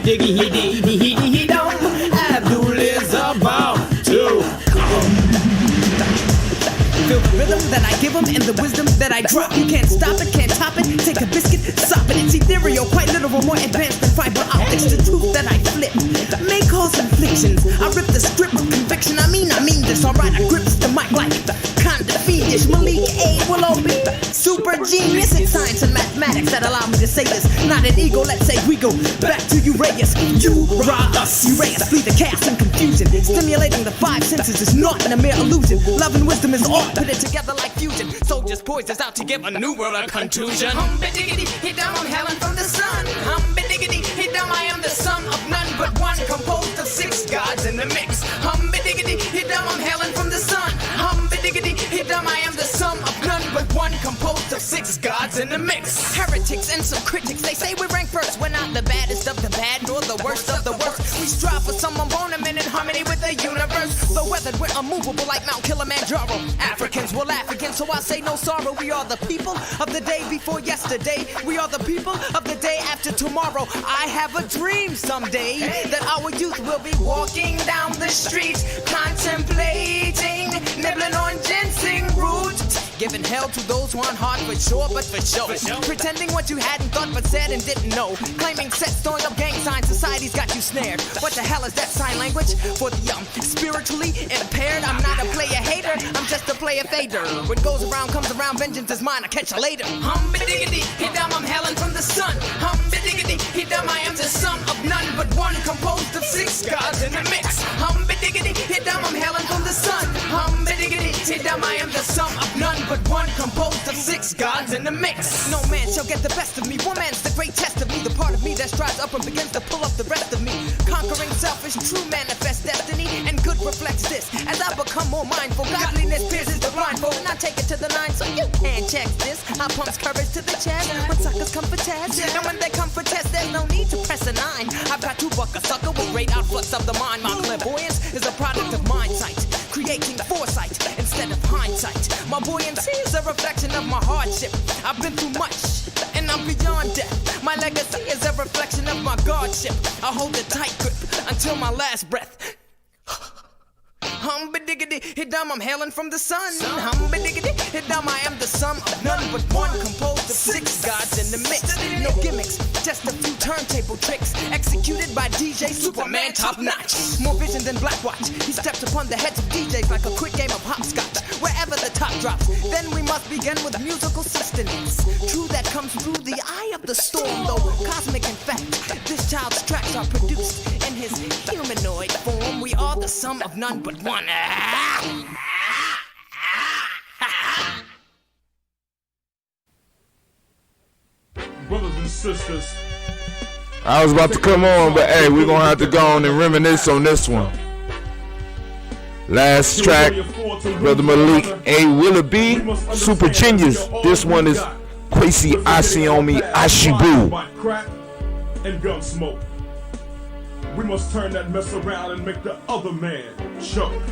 Diggy, dum. Abdul is about to come. Feel the rhythm that I give them and the wisdom that I drop. You can't stop it, can't top it. Take a biscuit, sop it. It's ethereal, quite literal, more advanced than fiber optics. The truth that I flip may cause inflictions. I rip the script with conviction. I mean this. Alright, I grip the mic like the kind of fiendish. Malik A. Willow B. Super genius. It's science and mathematics that allow me to say this. Not an ego, let's say we go back to Uraeus. You rob us, Uraeus. Flee the chaos and confusion. Stimulating the five senses is not a mere illusion. Love and wisdom is art. Put it together like fusion. Soldiers poised us out to give a new world a contusion. Diggity, hit down, I'm Helen from the sun. Diggity, hit down, I am the sum of none but one, composed of six gods in the mix. Diggity, hit down, I'm Helen from the sun. Diggity, hit down, I am the sum of none but one, composed of six gods in the mix. Heretics and some critics, they say we rank first. We're not the baddest of the bad, nor the worst of the worst. We strive for some embodiment in harmony with the universe. So weathered, we're unmovable like Mount Kilimanjaro. Africans will laugh again, so I say no sorrow. We are the people of the day before yesterday. We are the people of the day after tomorrow. I have a dream someday that our youth will be walking down the streets, contemplating, nibbling on ginseng root, giving hell to those who aren't hard for sure, but for show. Pretending what you hadn't thought but said and didn't know. Claiming sets, throwing up gang signs, society's got you snared. What the hell is that sign language? For the spiritually impaired, I'm not a player hater, I'm just a player fader. What goes around comes around, vengeance is mine, I'll catch you later. Diggity, hit down, I'm Helen from the sun. Diggity, hit down, I am the sum of none but one, composed of six gods in the mix. Diggity, hit down, I'm Helen from the sun. Diggity, hit down, I am the sum of none but one, composed of six gods in the mix. No man shall get the best of me, one man's the great test of me. The part of me that strives up and begins to pull up the rest of me. Conquering selfish, true manifest destiny, and good reflects this. As I become more mindful, godliness pierces the blindfold, and I take it to the nine, so you can't check this. I pumps courage to the chest when suckers come for test, and when they come for test, there's no need to press a nine. I've got to buck a sucker with great outflux of the mind. My clairvoyance is a product of mind sight, creating foresight instead of hindsight. My buoyancy is a reflection of my hardship. I've been through much, and I'm beyond death. My legacy is a reflection of my godship. I hold a tight grip until my last breath. Diggity, hit down, I'm hailing from the sun. Diggity, hit down, I am the sum of none but one, composed of six gods in the mix. No gimmicks, just a few turntable tricks, executed by DJ Superman top notch. More vision than Blackwatch, he steps upon the heads of DJs like a quick game of hopscotch. Wherever the top drops, then we must begin with musical sustenance. True, that comes through the eye of the storm, though cosmic in fact. This child's tracks are produced in his humanoid form. We are the sum of none but one. Brothers and sisters, I was about to come on, but hey, we're gonna have to go on and reminisce on this one. Last track, Brother Malik A. Willoughby, Super Genius. This one is Kwesi Asiomi Ashibu. Crack and gun smoke. We must turn that mess around and make the other man choke.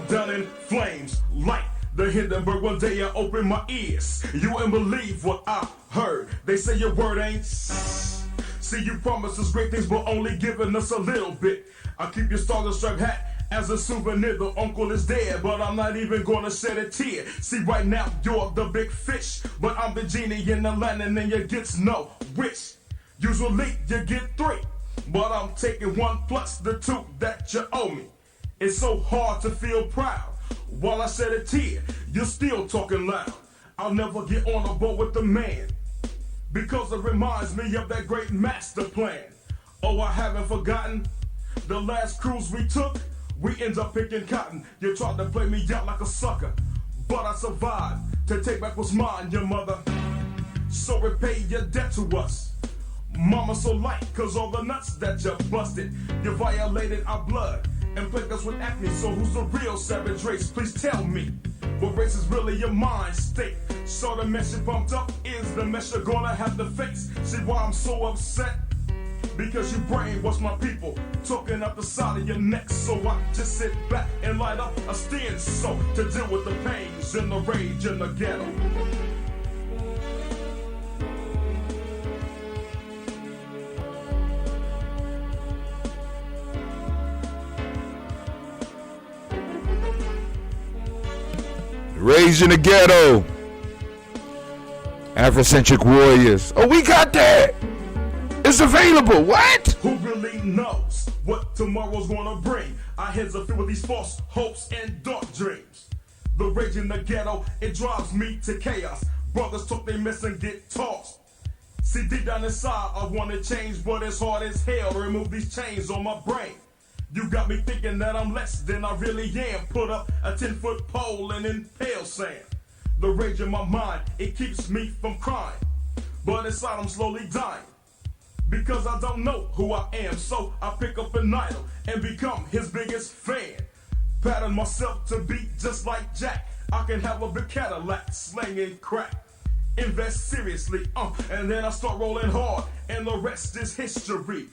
Down in flames, like the Hindenburg. One day I opened my ears. You wouldn't believe what I heard. They say your word ain't. See, you promised us great things, but only giving us a little bit. I keep your Star Stripe hat as a souvenir. The uncle is dead, but I'm not even gonna shed a tear. See, right now you're the big fish, but I'm the genie in the lantern, and you get no wish. Usually you get 3, but I'm taking 1 plus the 2 that you owe me. It's so hard to feel proud. While I shed a tear, you're still talking loud. I'll never get on a boat with the man, because it reminds me of that great master plan. Oh, I haven't forgotten the last cruise we took. We end up picking cotton. You tried to play me out like a sucker, but I survived to take back what's mine, your mother. So repay your debt to us. Mama so light, cause all the nuts that you busted. You violated our blood and plagued us with acne. So who's the real savage race? Please tell me, what race is really your mind state? So the mess you bumped up is the mess you're gonna have to face. See why I'm so upset? because you brainwash my people, talking out the side of your neck. So I just sit back and light up a stench so to deal with the pains and the rage in the ghetto. Rage in the Ghetto. Afrocentric Warriors. Oh, we got that. It's available. What? Who really knows what tomorrow's gonna bring? Our heads are filled with these false hopes and dark dreams. The rage in the ghetto, it drives me to chaos. Brothers talk they mess and get tossed. See, deep down inside, I wanna change, but it's hard as hell to remove these chains on my brain. You got me thinking that I'm less than I really am. Put up a 10-foot pole and impale sand. The rage in my mind, it keeps me from crying. But inside I'm slowly dying. Because I don't know who I am. So I pick up an idol and become his biggest fan. Pattern myself to be just like Jack. I can have a big Cadillac, slinging crack. Invest seriously, and then I start rolling hard. And the rest is history.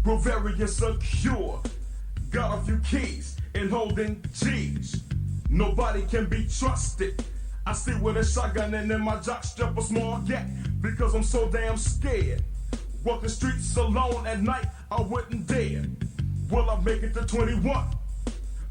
Grow very insecure. Got a few keys and holding G's. Nobody can be trusted. I sit with a shotgun and in my jockstrap a small gat because I'm so damn scared. Walk the streets alone at night, I wouldn't dare. Will I make it to 21?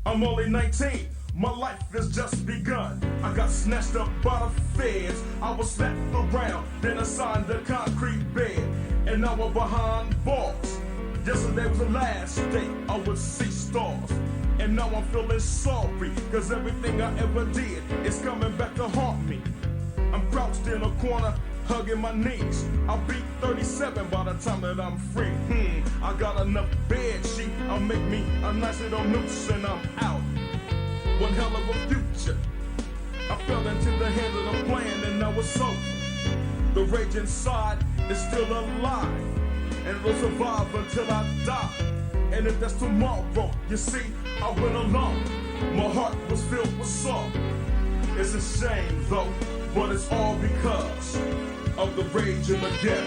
I'm only 19, my life has just begun. I got snatched up by the feds, I was slapped around, then assigned a concrete bed. And now I'm behind bars. Yesterday was the last day I would see stars. And now I'm feeling sorry, cause everything I ever did is coming back to haunt me. I'm crouched in a corner, hugging my knees. I'll be 37 by the time that I'm free. I got enough bed sheet, I'll make me a nice little noose and I'm out. One hell of a future. I fell into the hands of the plan and now it's over. The rage inside is still alive. And it'll survive until I die. And if that's tomorrow, you see, I went alone. My heart was filled with sorrow. It's a shame though, but it's all because of the rage in the ghetto.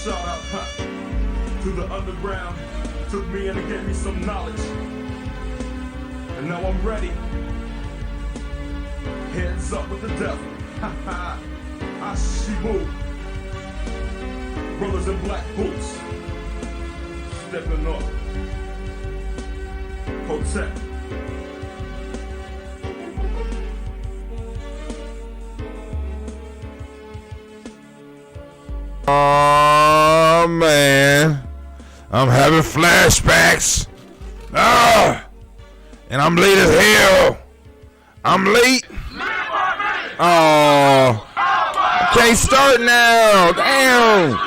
Shout out to the underground, took me in and gave me some knowledge. And now I'm ready. Heads up with the devil. Ha ha. Ashibu. Brothers in black boots. Stepping up. Protect. Oh man, I'm having flashbacks. And I'm late as hell. I'm late. Oh, can't start now. Damn.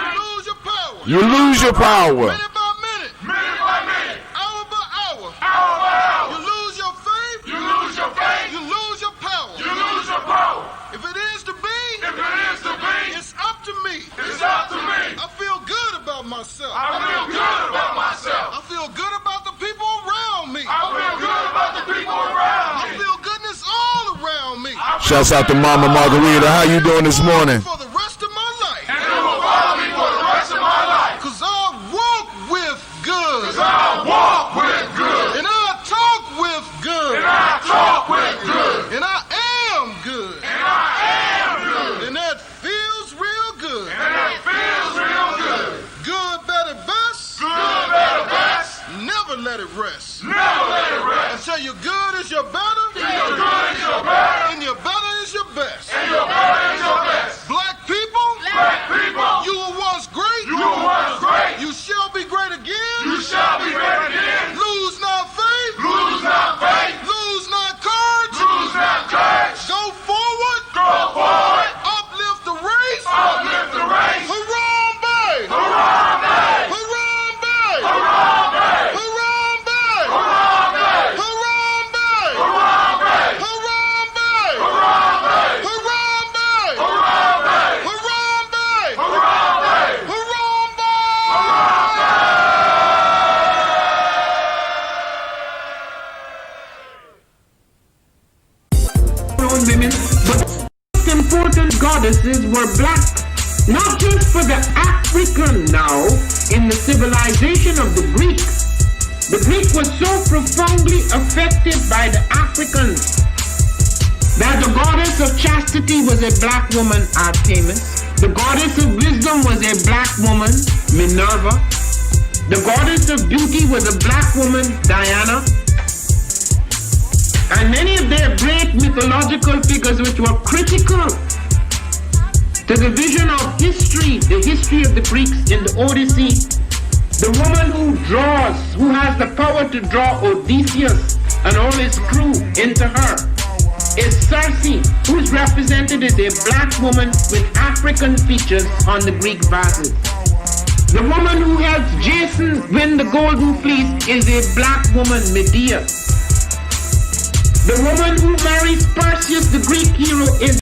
You lose your power. Minute by minute. Minute by minute. Hour by hour. Hour by hour. You lose your faith. You lose your faith. You lose your power. You lose your power. If it is to be. If it is to be. It's up to me. It's up to me. I feel good about myself. I feel good about myself. I feel good about the people around me. I feel good about the people around me. I feel goodness all around me. Shouts out to Mama Margarita. How you doing this morning? For the rest of my life. And it will follow me for the rest of my life. Cause I walk with good. Cause I walk with good. And I talk with good. And I talk with good. And I am good. And I am good. And that feels real good. And that feels real good. Good, better, best. Good, better, best. Never let it rest. Never let it rest. Until your good is your better. Till your good is your better. And your better is your best. And your better is your best. Black people. Black people. You were once great. You were once great. You shall be great again. You shall be great again. Lose not faith. Lose not faith. Lose not courage. Lose not courage. Go forward. Go forward. Uplift the race. Uplift the race. Harambe. Harambe. Harambe. Harambe. Harambe. Harambe. Harambe. Harambe. Harambe. Harambe. Harambe. civilization of the Greeks. The Greek was so profoundly affected by the Africans that the goddess of chastity was a black woman, Artemis. The goddess of wisdom was a black woman, Minerva. The goddess of beauty was a black woman, Diana. And many of their great mythological figures which were critical to the vision of history, the history of the Greeks in the Odyssey. The woman who draws, who has the power to draw Odysseus and all his crew into her, is Circe, who is represented as a black woman with African features on the Greek vases. The woman who helps Jason win the Golden Fleece is a black woman, Medea. The woman who marries Perseus, the Greek hero, is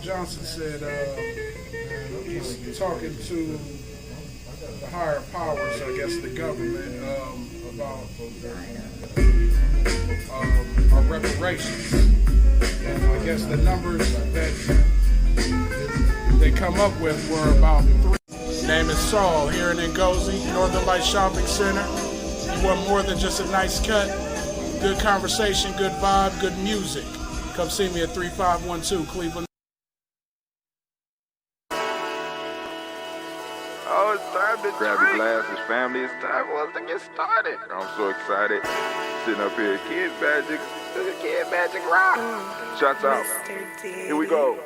Johnson said he's talking to the higher powers, I guess the government, about our reparations. And I guess the numbers that they come up with were about 3. Name is Saul, here in Ngozi, Northern Light Shopping Center. You want more than just a nice cut? Good conversation, good vibe, good music. Come see me at 3512 Cleveland. Oh, it's time to grab your glasses, family. It's time for us to get started. I'm so excited. Sitting up here, Kid Magic. Kid Magic Rock. Shouts out. Here we go.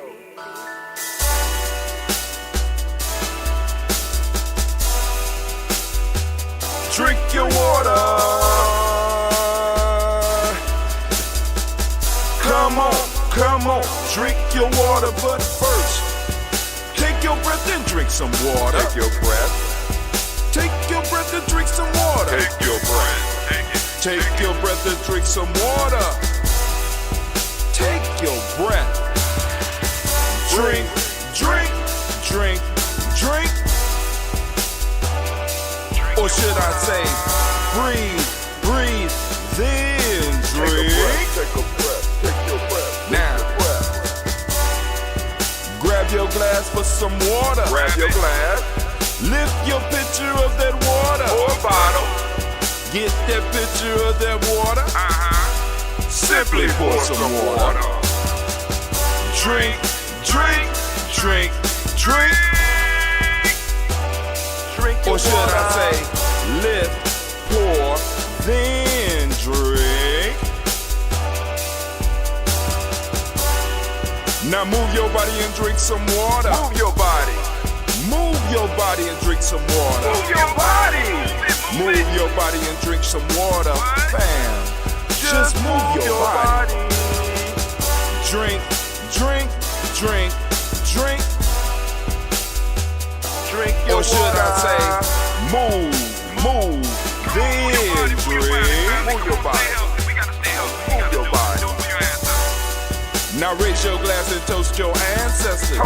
Drink your water. Come on, drink your water, but first, take your breath and drink some water. Take your breath. Take your breath and drink some water. Take your breath. Take your breath and drink some water. Take your breath. Drink, drink, drink, drink. Or should I say, breathe, breathe, then drink. Take a breath. Take your breath. Now, grab your glass for some water. Grab your glass. Lift your pitcher of that water. Or bottle. Get that pitcher of that water. Simply pour some water. Drink, drink, drink, drink. Drink. Or should I say, lift, pour, then drink. Now move your body and drink some water. Move your body. Move your body and drink some water. Move your body. Move your body and drink some water. Fam, just move your body. Drink, drink, drink, drink. Drink your water. Or should I say, move, then drink. Move your body. Move your body. Now raise your glass and toast your ancestors.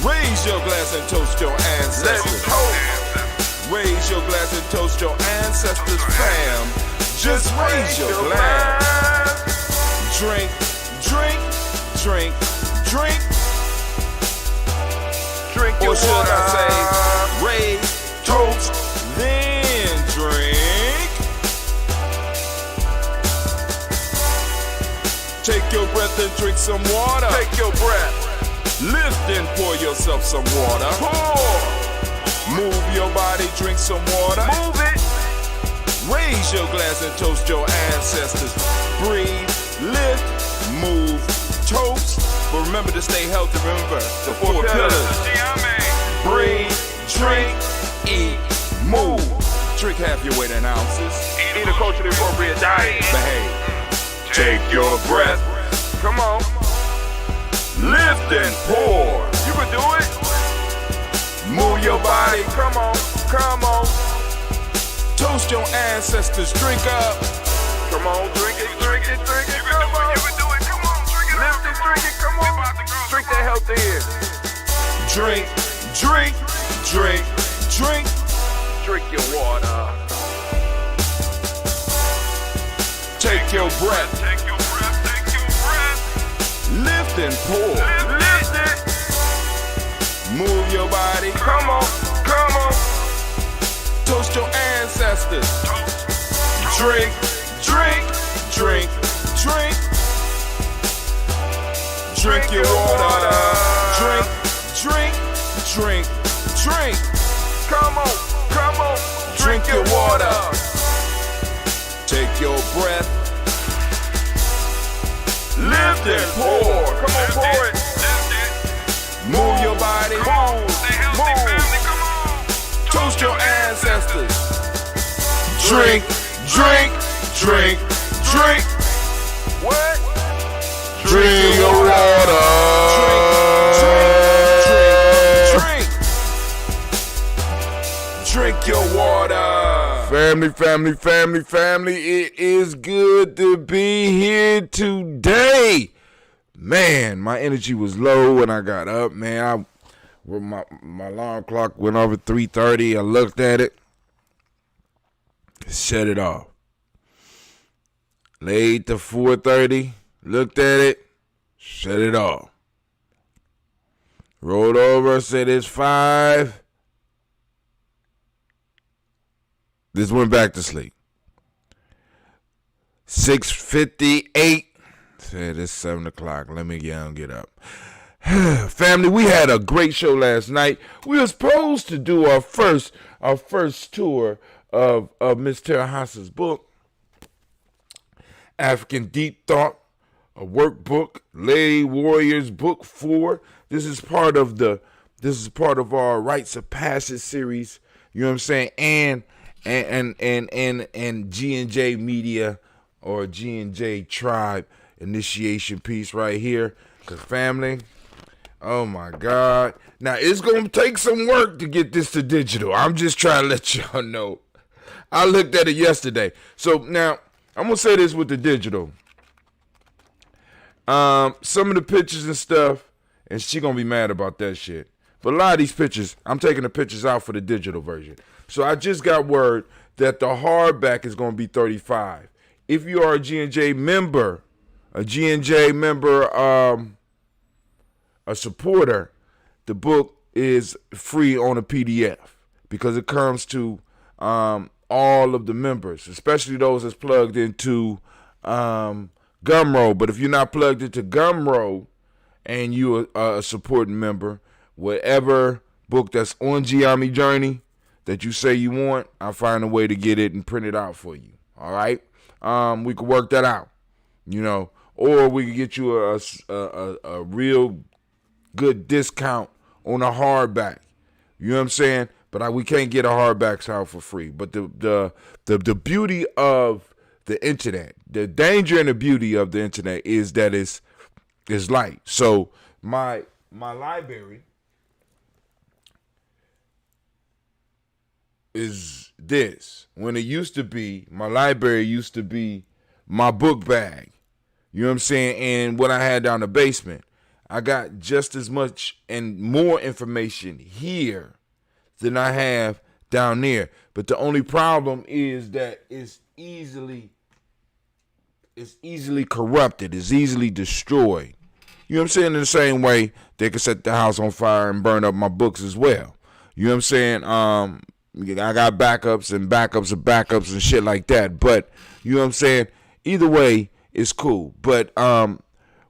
Raise your glass and toast your ancestors. Raise your glass and toast your ancestors, fam. Just raise your glass. Drink, drink, drink, drink. Drink your Or should water. I say, raise, toast, then drink. Take your breath and drink some water. Take your breath. Lift and pour yourself some water. Pour. Move your body, drink some water. Move it. Raise your glass and toast your ancestors. Breathe, lift, move, toast. But remember to stay healthy. Remember the four pillars. Breathe, drink, eat, move. Drink half your weight in ounces. Eat a culturally appropriate diet. Behave. Take your breath. Come on. Lift and pour. You can do it. Move your body. Come on. Come on. Toast your ancestors. Drink up. Come on. Drink it. Drink it. Drink it. Come on. You can do it. Come on. Drink it. Lift it. Drink it. Come on. Drink that healthy in. Drink, drink, drink, drink. Drink your water. Take your breath. Take your breath. Take your breath. Lift and pour. Lift it. Move your body. Come on. Come on. Toast your ancestors. Drink, drink, drink, drink. Drink your water. Drink, drink, drink, drink. Come on. Come on. Drink your water. Take your breath. Lift and pour. Come on, pour it. Move your body. Move. Move. Toast your ancestors. Drink, drink, drink, drink. What? Drink your water. Drink, drink, drink, drink. Drink your water. Family, family, family, family. It is good to be here today. Man, my energy was low when I got up, man. My alarm clock went over 3:30. I looked at it. Shut it off. Laid to 4:30. Looked at it. Shut it off. Rolled over. Said it's 5. Just went back to sleep. 6:58. Said it's 7 o'clock. Let me get up. Family, we had a great show last night. We were supposed to do our first tour of Miss Terahassa's book, African Deep Thought, a workbook, Lady Warriors Book 4. This is part of our Rites of Passage series. You know what I'm saying? And G&J Media or G&J Tribe initiation piece right here. Cause family, oh my God. Now it's gonna take some work to get this to digital. I'm just trying to let y'all know. I looked at it yesterday. So now I'm gonna say this with the digital. Some of the pictures and stuff, and she gonna be mad about that shit. But a lot of these pictures, I'm taking the pictures out for the digital version. So I just got word that the hardback is gonna be $35. If you are a G&J member, a supporter, the book is free on a PDF because it comes to all of the members, especially those that's plugged into Gumroad. But if you're not plugged into Gumroad and you're a supporting member, whatever book that's on Giami Journey that you say you want, I'll find a way to get it and print it out for you. All right? We could work that out, you know, or we could get you a real good discount on a hardback. You know what I'm saying? But we can't get a hardbacks out for free. But the beauty of the internet, the danger and the beauty of the internet is that it's light. So my library is this. When it used to be, my library used to be my book bag. You know what I'm saying? And what I had down the basement. I got just as much and more information here than I have down there. But the only problem is that it's easily corrupted, it's easily destroyed. You know what I'm saying? In the same way they could set the house on fire and burn up my books as well. You know what I'm saying? I got backups and backups of backups and shit like that. But you know what I'm saying? Either way, it's cool. But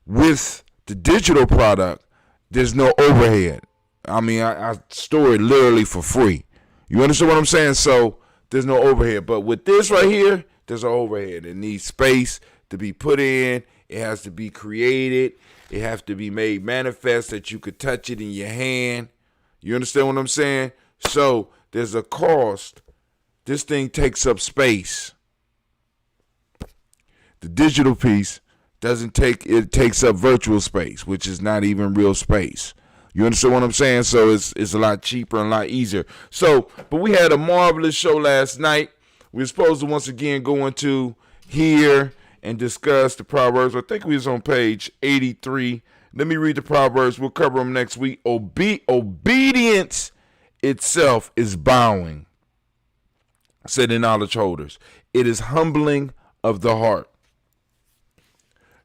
with the digital product, there's no overhead. I mean, I store it literally for free. You understand what I'm saying? So there's no overhead. But with this right here, there's an overhead. It needs space to be put in. It has to be created. It has to be made manifest that you could touch it in your hand. You understand what I'm saying? So there's a cost. This thing takes up space. The digital piece it takes up virtual space, which is not even real space. You understand what I'm saying? So it's a lot cheaper and a lot easier. So, but we had a marvelous show last night. We were supposed to once again go into here and discuss the Proverbs. I think we was on page 83. Let me read the Proverbs. We'll cover them next week. Obedience itself is bowing, said the knowledge holders. It is humbling of the heart.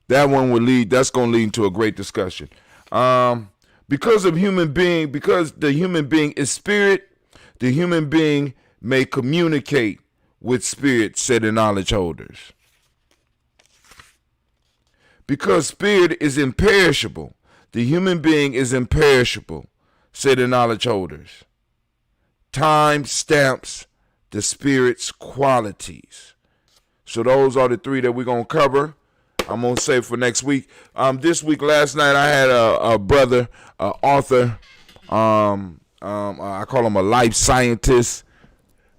That one that's going to lead to a great discussion. Because the human being is spirit, the human being may communicate with spirit, said the knowledge holders. Because spirit is imperishable, the human being is imperishable, said the knowledge holders. Time stamps the spirit's qualities. So those are the three that we're going to cover. I'm going to save for next week. Last night, I had a brother, author, I call him a life scientist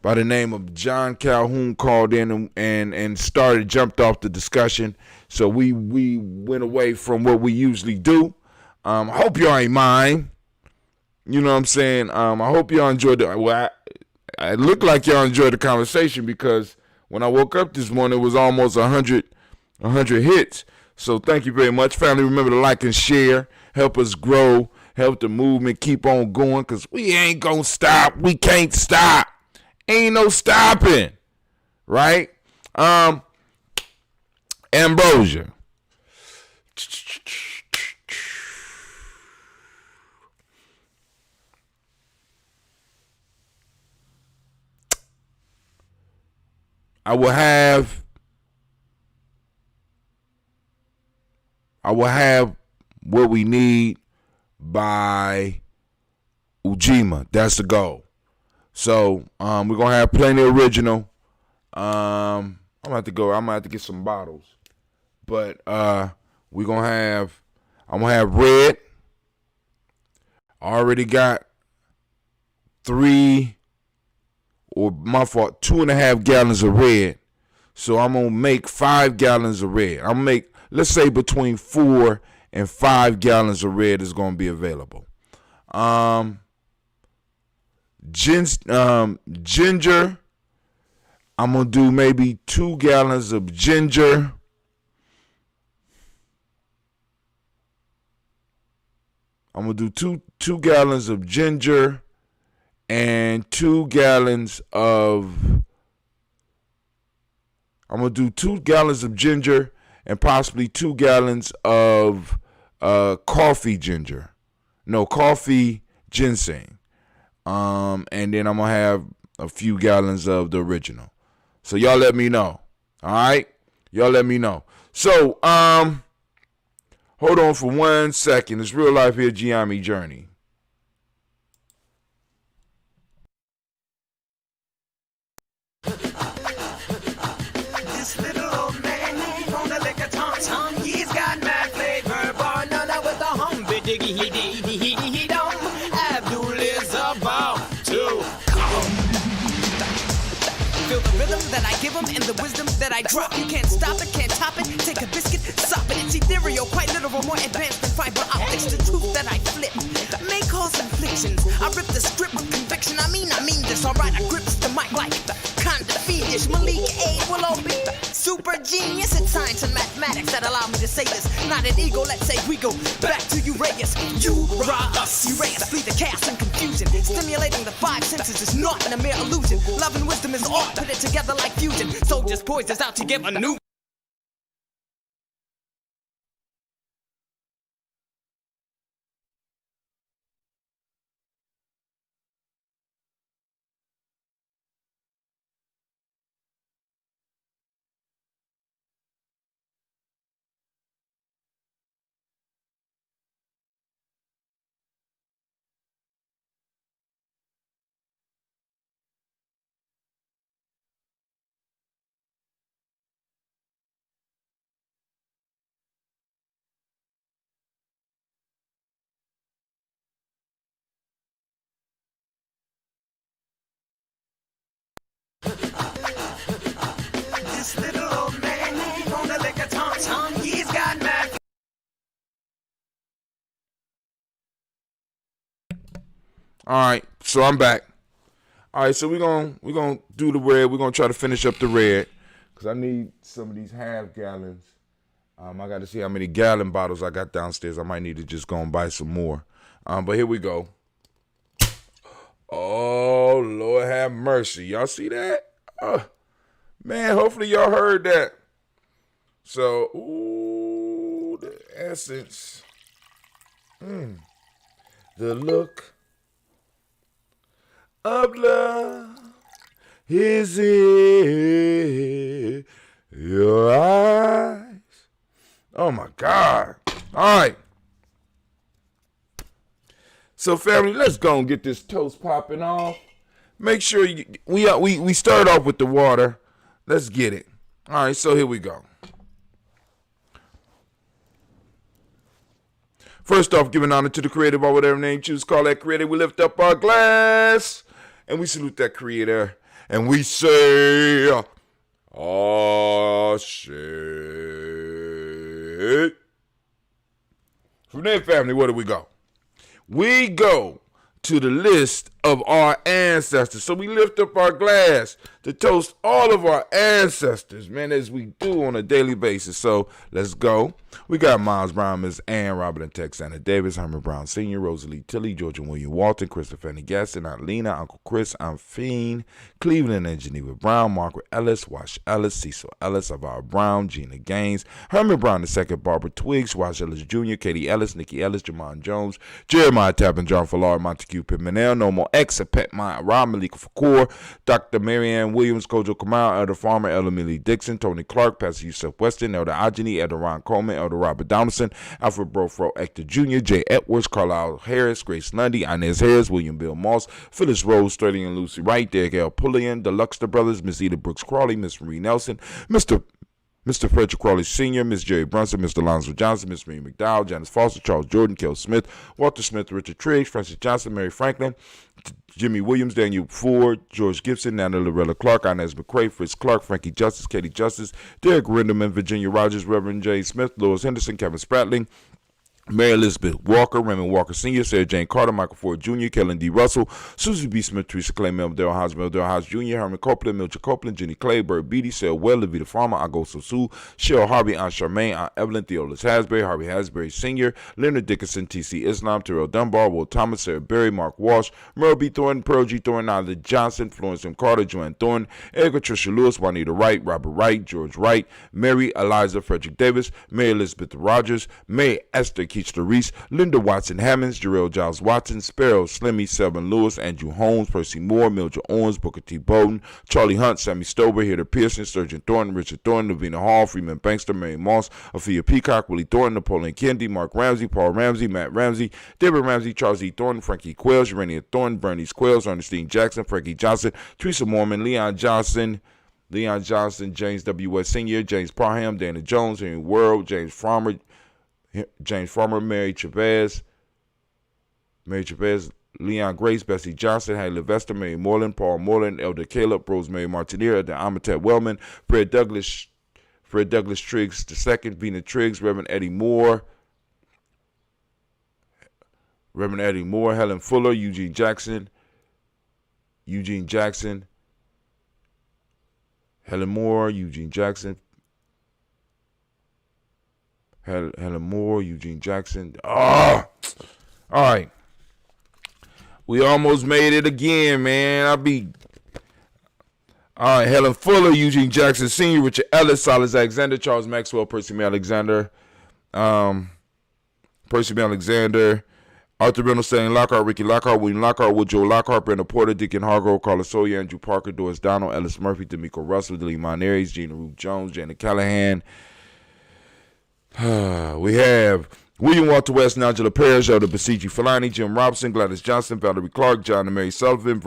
by the name of John Calhoun, called in and jumped off the discussion. So we went away from what we usually do. I hope y'all ain't mind. You know what I'm saying? I hope y'all enjoyed it looked like y'all enjoyed the conversation, because when I woke up this morning, it was almost 100 hits. So thank you very much, family. Remember to like and share, help us grow, help the movement keep on going, because we ain't gonna stop. We can't stop. Ain't no stopping, right? Ambrosia. I will have what we need by Ujima. That's the goal. So we're gonna have plenty of original. I'm gonna have to get some bottles. But I'm gonna have red. I already got 2.5 gallons of red. So I'm gonna make 5 gallons of red. I'm gonna make, let's say, between 4 and 5 gallons of red is gonna be available. Ginger. I'm gonna do maybe 2 gallons of ginger. I'm gonna do 2 gallons of ginger and 2 gallons of. I'm gonna do 2 gallons of ginger and possibly 2 gallons of coffee ginseng. And then I'm gonna have a few gallons of the original. So y'all let me know. All right? Y'all let me know. So, hold on for 1 second. It's Real Life here, Giami Journey. This little old man on the liquor tom-tom, he's got mad flavor, bar none with a humby diggy he don't. Abdul is about to feel the rhythm that I give him and the wisdom that I drop. You can't stop it, can't top it. Take a biscuit, sop it. It's ethereal, quite literal, more advanced than fiber optics. The truth that I flip may cause inflictions. I rip the script with conviction. I mean this. Alright, I grip the mic like the kind of fiendish. Malik A. Willow B. Super genius at science and mathematics that allow me to say this. Not an ego, let's say we go back to you. Reyes. You raw us, erase, flee the chaos and confusion. Stimulating the five senses is not a mere illusion. Love and wisdom is art, put it together like fusion. Soldiers poised us out to give a new. This little old man on the liquor tom-tom, he's got mad. All right, so I'm back. All right, so we're gonna do the red. We're gonna try to finish up the red because I need some of these half gallons. I got to see how many gallon bottles I got downstairs. I might need to just go and buy some more. But here we go. Oh, Lord have mercy. Y'all see that? Man, hopefully y'all heard that. So, ooh, the essence. The look of love is in your eyes. Oh, my God. All right. So, family, let's go and get this toast popping off. Make sure we start off with the water. Let's get it. All right, so here we go. First off, giving honor to the creator by whatever name you choose. Call that creator. We lift up our glass and we salute that creator. And we say, oh, shit. From there, family, where do we go? We go to the list of our ancestors. So we lift up our glass to toast all of our ancestors, man, as we do on a daily basis. So let's go. We got Miles Brown, Miss Ann, Robert and Texana Davis, Herman Brown Sr., Rosalie Tilley, Georgia William Walton, Christopher Fanny Gaston, Aunt Lena, Uncle Chris, Aunt Fiend, Cleveland and Geneva Brown, Margaret Ellis, Wash Ellis, Cecil Ellis, Avar Brown, Gina Gaines, Herman Brown II, Barbara Twiggs, Wash Ellis Jr., Katie Ellis, Nikki Ellis, Jamon Jones, Jeremiah Tappan, John Fallard, Montague Pimenel, No More X, Pet My Rob, Malika Fakour, Dr. Marianne Williams, Kojo Kamal, Elder Farmer, Elder Millie Dixon, Tony Clark, Pastor Yusuf Weston, Elder Ajani, Elder Ron Coleman, Elder Robert Donaldson, Alfred Brofro, Hector Jr., Jay Edwards, Carlisle Harris, Grace Lundy, Inez Harris, William Bill Moss, Phyllis Rose, Sturdy and Lucy Wright, Derek L. Pullian, the Luxter Brothers, Miss Eda Brooks Crawley, Miss Marie Nelson, Mr. Frederick Crawley Sr., Miss Jerry Brunson, Mr. Lonzo Johnson, Miss Marie McDowell, Janice Foster, Charles Jordan, Kel Smith, Walter Smith, Richard Triggs, Francis Johnson, Mary Franklin, Jimmy Williams, Daniel Ford, George Gibson, Nana Loretta Clark, Inez McCrae, Fritz Clark, Frankie Justice, Katie Justice, Derek Rinderman, Virginia Rogers, Reverend J. Smith, Louis Henderson, Kevin Spratling, Mary Elizabeth Walker, Raymond Walker Sr., Sarah Jane Carter, Michael Ford Jr., Kellen D. Russell, Susie B. Smith, Teresa Clay, Mel House Jr., Herman Copeland, Milton Copeland, Jenny Clay, Burt Beatty, Sarah Well, Levita Farmer, Agosto Sue, Cheryl Harvey, Aunt Charmaine, Aunt Evelyn, Theolis Hasbury, Harvey Hasbury Sr., Leonard Dickinson, T.C. Islam, Terrell Dunbar, Will Thomas, Sarah Berry, Mark Walsh, Merle B. Thornton, Pearl G. Thornton, Isla Johnson, Florence M. Carter, Joanne Thornton, Edgar Tricia Lewis, Juanita Wright, Robert Wright, George Wright, Mary Eliza Frederick Davis, Mary Elizabeth Rogers, May Esther Keachler Reese, Linda Watson Hammonds, Jarrell Giles Watson, Sparrow Slimmy, Selvin Lewis, Andrew Holmes, Percy Moore, Mildred Owens, Booker T. Bowden, Charlie Hunt, Sammy Stover, Heather Pearson, Sturgeon Thornton, Richard Thornton, Lavina Hall, Freeman Bankster, Mary Moss, Aphia Peacock, Willie Thornton, Napoleon Kennedy, Mark Ramsey, Paul Ramsey, Matt Ramsey, Deborah Ramsey, Charles E. Thornton, Frankie Quails, Urania Thornton, Bernice Quails, Ernestine Jackson, Frankie Johnson, Teresa Mormon, Leon Johnson, James W. S. Sr., James Parham, Dana Jones, Henry World, James Farmer, Mary Chavez, Leon Grace, Bessie Johnson, Haley Levester, Mary Moreland, Paul Moreland, Elder Caleb, Rosemary Martinier, Elder Amatet Wellman, Fred Douglas Triggs II, Vina Triggs, Reverend Eddie Moore, Helen Fuller, Eugene Jackson, Helen Moore, Eugene Jackson, Helen Moore, Eugene Jackson. All right. We almost made it again, man. All right, Helen Fuller, Eugene Jackson Sr., Richard Ellis, Silas Alexander, Charles Maxwell, Percy B. Alexander, Arthur Reynolds, Stanley Lockhart, Ricky Lockhart, William Lockhart, Woodrow Lockhart, Brandon Porter, Deacon Hargrove, Carlos Sawyer, Andrew Parker, Doris Donald, Ellis Murphy, D'Amico Russell, Delee Monares, Gina Ruth Jones, Janet Callahan. We have William Walter West, Nigel Perez, Elder Basiji Falani, Jim Robinson, Gladys Johnson, Valerie Clark, John and Mary Sullivan,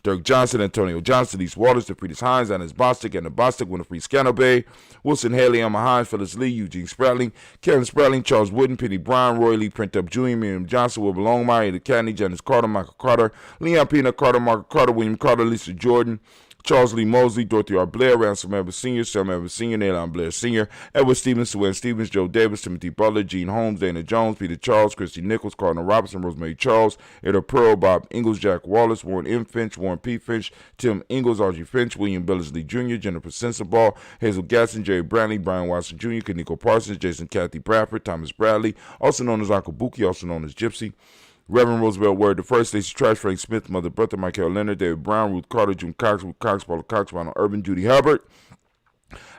Dirk Johnson, Antonio Johnson, East Waters, DeFriedis Hines, Annis Bostic, Anna Bostic, Winifred Scanobe, Wilson Haley, Emma Hines, Phyllis Lee, Eugene Spratling, Kevin Spratling, Charles Wooden, Penny Brown, Roy Lee, Print Up Jr., Miriam Johnson, Wilbur Longmire, Eda Cadney, Janice Carter, Michael Carter, Leon Peanut Carter, Margaret Carter, William Carter, Lisa Jordan, Charles Lee Mosley, Dorothy R. Blair, Ransom Evans Sr., Sam Evans Sr., Nayland Blair Sr., Edward Stevens, Sue Stevens, Joe Davis, Timothy Butler, Gene Holmes, Dana Jones, Peter Charles, Christy Nichols, Cardinal Robinson, Rosemary Charles, Ada Pearl, Bob Ingalls, Jack Wallace, Warren M. Finch, Warren P. Finch, Tim Ingalls, R.G. Finch, William Billingsley Jr., Jennifer Sensabaugh, Hazel Gasson, Jerry Brantley, Brian Watson Jr., Kaniko Parsons, Jason Kathy Bradford, Thomas Bradley, also known as Uncle Buki, also known as Gypsy, Reverend Roosevelt Word I, Stacey Trash, Frank Smith, Mother Bertha, Michael Leonard, David Brown, Ruth Carter, June Cox, Ruth Cox, Paula Cox, Ronald Urban, Judy Hubbard,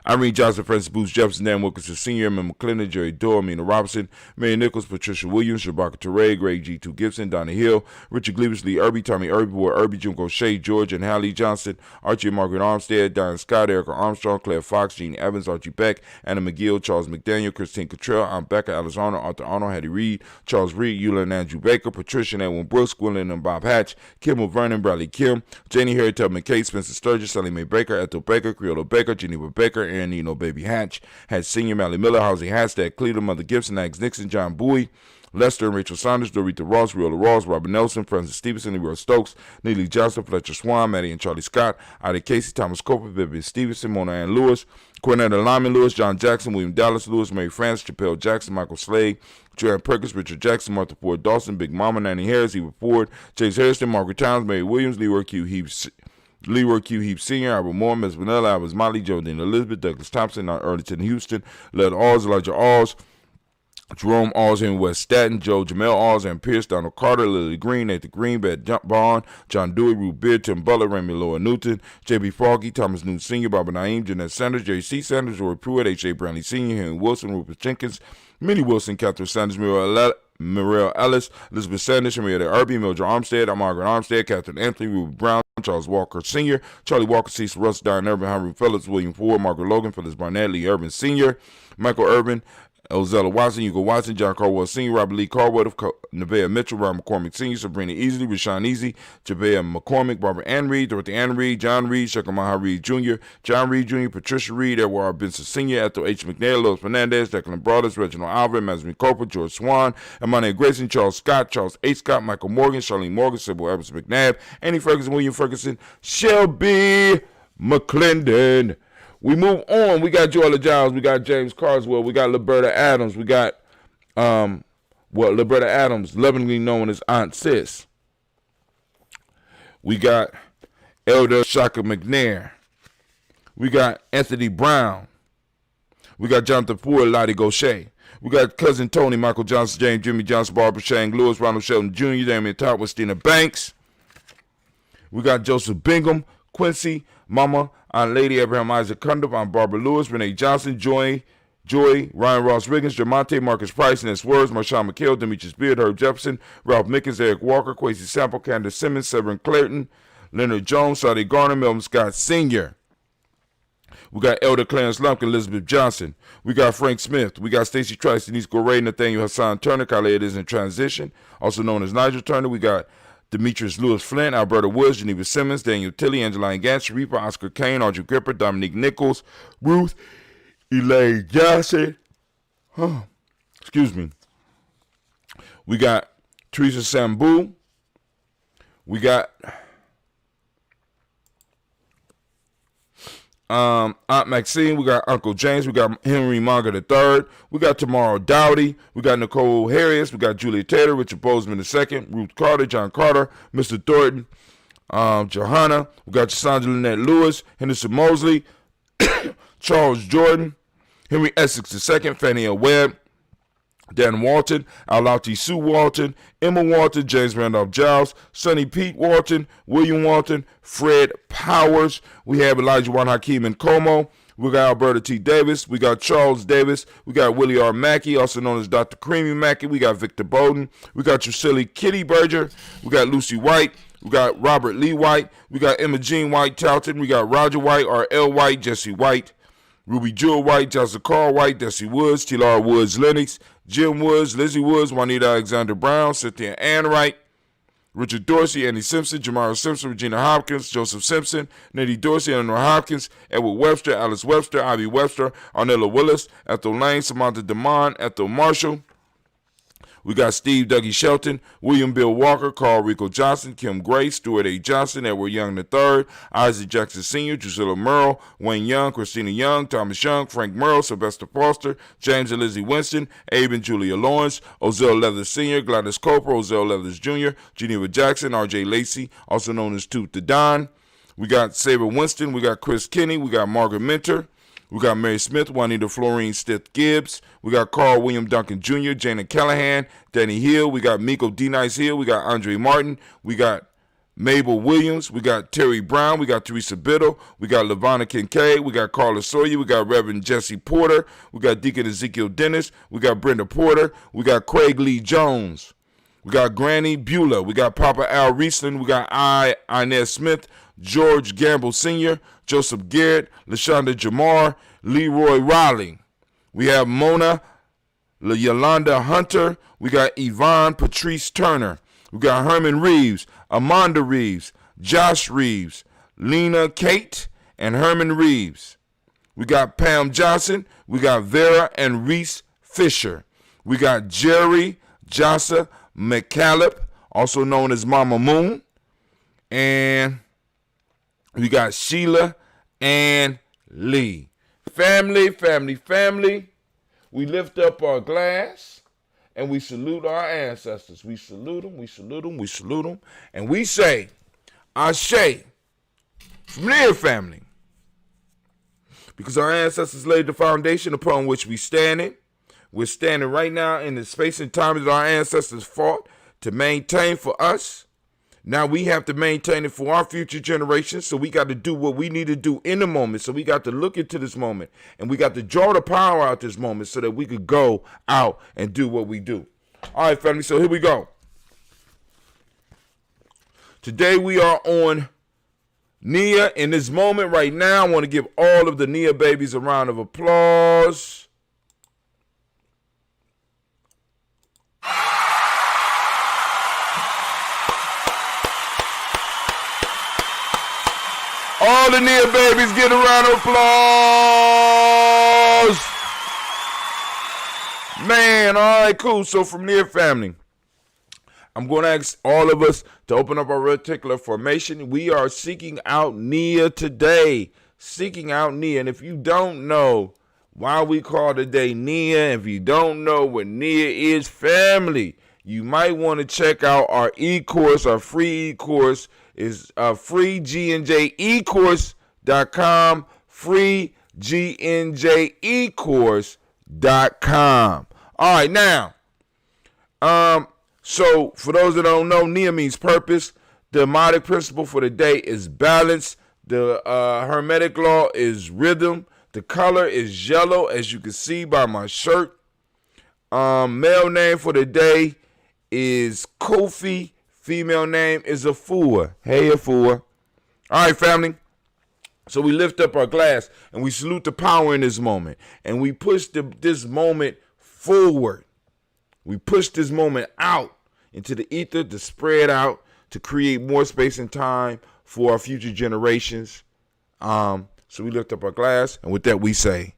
Irene Johnson, Francis Booth Jefferson, Dan Wilkinson Sr., Emma McClendon, Jerry Dorr, Mina Robinson, Mary Nichols, Patricia Williams, Shabaka Teray, Greg G2 Gibson, Donna Hill, Richard Gleavis, Lee Irby, Tommy Irby, Boy Irby, Jim Gaucher, George and Hallie Johnson, Archie and Margaret Armstead, Diane Scott, Erica Armstrong, Claire Fox, Gene Evans, Archie Beck, Anna McGill, Charles McDaniel, Christine Cottrell, Aunt Becca, Alice Arnold, Arthur Arnold, Hattie Reed, Charles Reed, Eula and Andrew Baker, Patricia and Edwin Brooks, Gwendolyn and Bob Hatch, Kimmel Vernon, Bradley Kim, Janie Harry Tubman Kate, Spencer Sturgis, Sally Mae Baker, Ethel Baker, Creola Baker, Geneva Baker, Aaron Nino Baby Hatch, had Senior, Mally Miller, Housie Hashtag, Cleveland, Mother Gibson, Alex Nixon, John Bowie, Lester and Rachel Saunders, Dorita Ross, Riola Ross, Robert Nelson, Francis Stevenson, Leroy Stokes, Neely Johnson, Fletcher Swan, Maddie and Charlie Scott, Ida Casey, Thomas Coper, Vivian Stevenson, Mona Ann Lewis, Cornetta Lyman Lewis, John Jackson, William Dallas Lewis, Mary France, Chappelle Jackson, Michael Slade, Joanne Perkins, Richard Jackson, Martha Ford Dawson, Big Mama, Nanny Harris, Eva Ford, James Harrison, Margaret Towns, Mary Williams, Leroy Q. Heap Sr., Albert Moore, Miss Vanilla, Albert Molly, Geraldine Elizabeth, Douglas Thompson, Arlington Houston, Led Alls, Elijah Alls, Jerome Alls in West Staten, Joe Jamel Alls and Pierce, Donald Carter, Lily Green, Nathan Green, Beth Bond, John Dewey, Ruth Beard, Tim Butler, Remy Loa Newton, J.B. Froggy, Thomas Newton Sr., Barbara Naeem, Jeanette Sanders, Jerry C. Sanders, Roy Pruitt, H.A. Brownlee Sr., Henry Wilson, Rupert Jenkins, Minnie Wilson, Catherine Sanders, Muriel Ellis, Elizabeth Sanders, Henrietta Irby, Mildred Armstead, Margaret Armstead, Catherine Anthony, Ruby Brown, Charles Walker Sr., Charlie Walker, Cecil Russ, Diane Urban, Henry Phillips, William Ford, Margaret Logan, Phyllis Barnett, Lee Urban Sr., Michael Urban, Ozella Watson, Hugo Watson, John Caldwell Sr., Robert Lee Caldwell, Nevaeh Mitchell, Ron McCormick Sr., Sabrina Easley, Rashawn Easy, Javea McCormick, Barbara Ann Reed, Dorothy Ann Reed, John Reed, Shekamaha Reed Jr., John Reed Jr., Patricia Reed, Edward R. Benson Sr., Ethel H. McNair, Louis Fernandez, Declan Brothers, Reginald Alvarez, Mazmin Cooper, George Swan, Amani Grayson, Charles Scott, Charles H. Scott, Michael Morgan, Charlene Morgan, Sybil Evans McNabb, Annie Ferguson, William Ferguson, Shelby McClendon. We move on. We got Joella Giles. We got James Carswell. We got Liberta Adams. We got, Liberta Adams, lovingly known as Aunt Sis. We got Elder Shaka McNair. We got Anthony Brown. We got Jonathan Ford, Lottie Gaucher. We got Cousin Tony, Michael Johnson, James, Jimmy Johnson, Barbara Shang Lewis, Ronald Shelton Jr., Damian Todd, Westina Banks. We got Joseph Bingham, Quincy, Mama, Aunt Lady, Abraham Isaac Cundiff, Aunt Barbara Lewis, Renee Johnson, Joy, Ryan Ross Riggins, Jamonte, Marcus Price, Ness Words, Marshawn McHale, Demetrius Beard, Herb Jefferson, Ralph Mickens, Eric Walker, Quasi Sample, Candace Simmons, Severin Clayton, Leonard Jones, Sade Garner, Melvin Scott Sr. We got Elder Clarence Lumpkin, Elizabeth Johnson. We got Frank Smith. We got Stacey Trice, Denise Goray, Nathaniel Hassan Turner, Khaled is in transition, also known as Nigel Turner. We got Demetrius Lewis Flint, Alberta Woods, Geneva Simmons, Daniel Tilley, Angeline Gantz, Sharifa, Oscar Kane, Audrey Gripper, Dominique Nichols, Ruth, Elaine Johnson. Excuse me. We got Teresa Sambu. We got Aunt Maxine. We got Uncle James. We got Henry Manga III. We got Tamara Dowdy. We got Nicole Harris. We got Julia Taylor, Richard Bozeman II, Ruth Carter, John Carter, Mr. Thornton, Johanna. We got Sandra Lynette Lewis, Henderson Mosley, Charles Jordan, Henry Essex II, Fannie L. Webb, Dan Walton, Alati Sue Walton, Emma Walton, James Randolph Giles, Sonny Pete Walton, William Walton, Fred Powers. We have Elijah Juan Hakeem and Como. We got Alberta T. Davis. We got Charles Davis. We got Willie R. Mackey, also known as Dr. Creamy Mackey. We got Victor Bowden. We got Drusilla Kitty Berger. We got Lucy White. We got Robert Lee White. We got Emma Jean White Talton. We got Roger White, R.L. White, Jesse White, Ruby Jewel White, Jessica Carl White, Desi Woods, T.Lar Woods Lennox, Jim Woods, Lizzie Woods, Juanita Alexander Brown, Cynthia Ann Wright, Richard Dorsey, Andy Simpson, Jamara Simpson, Regina Hopkins, Joseph Simpson, Nettie Dorsey, Eleanor Hopkins, Edward Webster, Alice Webster, Ivy Webster, Arnella Willis, Ethel Lane, Samantha DeMond, Ethel Marshall. We got Steve Dougie Shelton, William Bill Walker, Carl Rico Johnson, Kim Gray, Stuart A. Johnson, Edward Young III, Isaac Jackson Sr., Drusilla Merle, Wayne Young, Christina Young, Thomas Young, Frank Merle, Sylvester Foster, James and Lizzie Winston, Abe and Julia Lawrence, Ozell Leathers Sr., Gladys Cooper, Ozell Leathers Jr., Geneva Jackson, R.J. Lacey, also known as Tooth the Don. We got Saber Winston, we got Chris Kinney, we got Margaret Minter, we got Mary Smith, Juanita Florine Stith Gibbs. We got Carl William Duncan Jr., Jana Callahan, Danny Hill. We got Miko D. Nice Hill. We got Andre Martin. We got Mabel Williams. We got Terry Brown. We got Teresa Biddle. We got Lavonna Kincaid. We got Carla Sawyer. We got Reverend Jesse Porter. We got Deacon Ezekiel Dennis. We got Brenda Porter. We got Craig Lee Jones. We got Granny Beulah. We got Papa Al Riesland. We got Inez Smith, George Gamble Sr., Joseph Garrett, LaShonda Jamar, Leroy Riley. We have Mona Yolanda Hunter. We got Yvonne Patrice Turner. We got Herman Reeves, Amanda Reeves, Josh Reeves, Lena Kate, and Herman Reeves. We got Pam Johnson. We got Vera and Reese Fisher. We got Jerry Jossa McCallop, also known as Mama Moon. And we got Sheila and Lee. Family, family, family. We lift up our glass and we salute our ancestors. We salute them, we salute them, we salute them. And we say, Ashe, from their family. Because our ancestors laid the foundation upon which we standing. We're standing right now in the space and time that our ancestors fought to maintain for us. Now we have to maintain it for our future generations, so we got to do what we need to do in the moment. So we got to look into this moment, and we got to draw the power out this moment so that we could go out and do what we do. All right, family, so here we go. Today we are on Nia. In this moment right now, I want to give all of the Nia babies a round of applause. All the Nia babies get a round of applause. Man, all right, cool. So from Nia family, I'm going to ask all of us to open up our reticular formation. We are seeking out Nia today. Seeking out Nia. And if you don't know why we call today Nia, if you don't know what Nia is, family, you might want to check out our e-course, our free e-course. Is freegnjecourse.com, freegnjecourse.com. All right, now, so for those that don't know, Nia means purpose. The Hermetic principle for the day is balance. The Hermetic law is rhythm. The color is yellow, as you can see by my shirt. Male name for the day is Kofi. Female name is Afua. Hey, Afua. All right, family. So we lift up our glass and we salute the power in this moment. And we push this moment forward. We push this moment out into the ether to spread out, to create more space and time for our future generations. So we lift up our glass, and with that we say,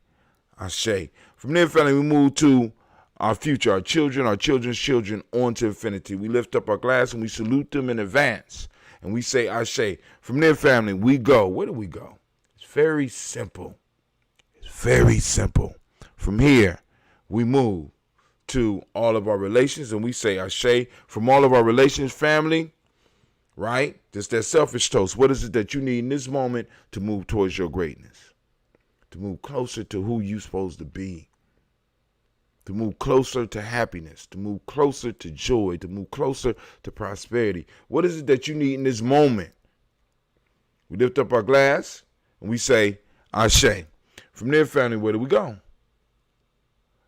Ashe. From there, family, we move to our future, our children's children, on to infinity. We lift up our glass and we salute them in advance. And we say, Ashe. From there, family, we go. Where do we go? It's very simple. It's very simple. From here, we move to all of our relations and we say, Ashe. From all of our relations, family, right? Just that selfish toast. What is it that you need in this moment to move towards your greatness? To move closer to who you're supposed to be. to move closer to happiness, to move closer to joy, to move closer to prosperity? What is it that you need in this moment? We lift up our glass and we say, Ashe. From there, family, where do we go?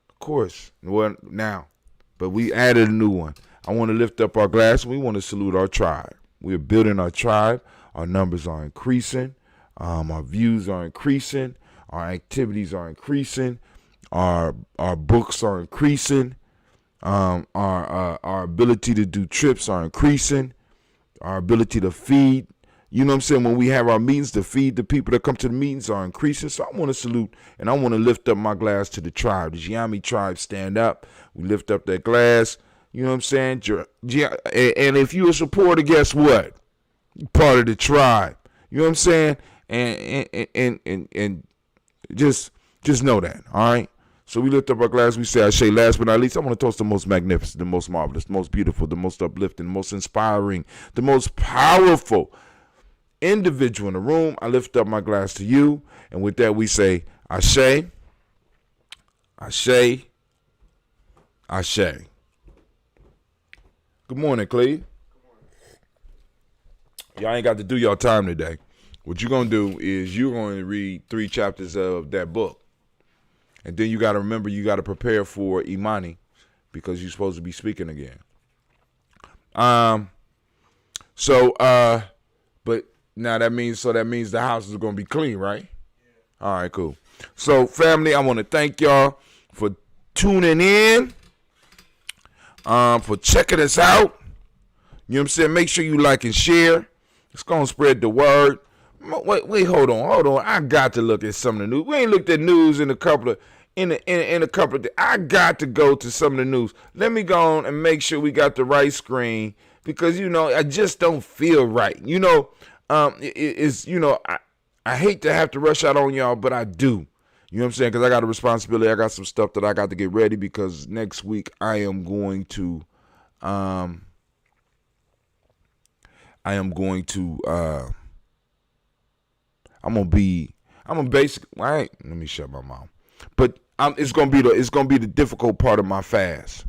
Of course, now. But we added a new one. I want to lift up our glass and we want to salute our tribe. We're building our tribe. Our numbers are increasing. Our views are increasing. Our activities are increasing. Our books are increasing. Our ability to do trips are increasing. Our ability to feed, you know what I'm saying, when we have our meetings, to feed the people that come to the meetings are increasing. So I want to salute and I want to lift up my glass to the tribe. The Giami tribe, stand up. We lift up that glass. You know what I'm saying? And if you're a supporter, guess what? You're part of the tribe. You know what I'm saying? And just know that, all right? So we lift up our glass. We say, Ashe. Last but not least, I want to toast the most magnificent, the most marvelous, the most beautiful, the most uplifting, the most inspiring, the most powerful individual in the room. I lift up my glass to you. And with that, we say, Ashe, Ashe, Ashe. Good morning, Cleve. Y'all ain't got to do y'all time today. What you're going to do is you're going to read 3 chapters of that book. And then you got to remember, you got to prepare for Imani because you're supposed to be speaking again. But now that means the house is going to be clean, right? Yeah. All right, cool. So, family, I want to thank y'all for tuning in, for checking us out. You know what I'm saying? Make sure you like and share. It's going to spread the word. Wait, hold on. I got to look at some of the news. We ain't looked at news in a couple of I got to go to some of the news. Let me go on and make sure we got the right screen because, I just don't feel right. I hate to have to rush out on y'all, but I do. You know what I'm saying? Because I got a responsibility. I got some stuff that I got to get ready because next week I am going to I'm basically, all right, let me shut my mouth. But it's gonna be the difficult part of my fast.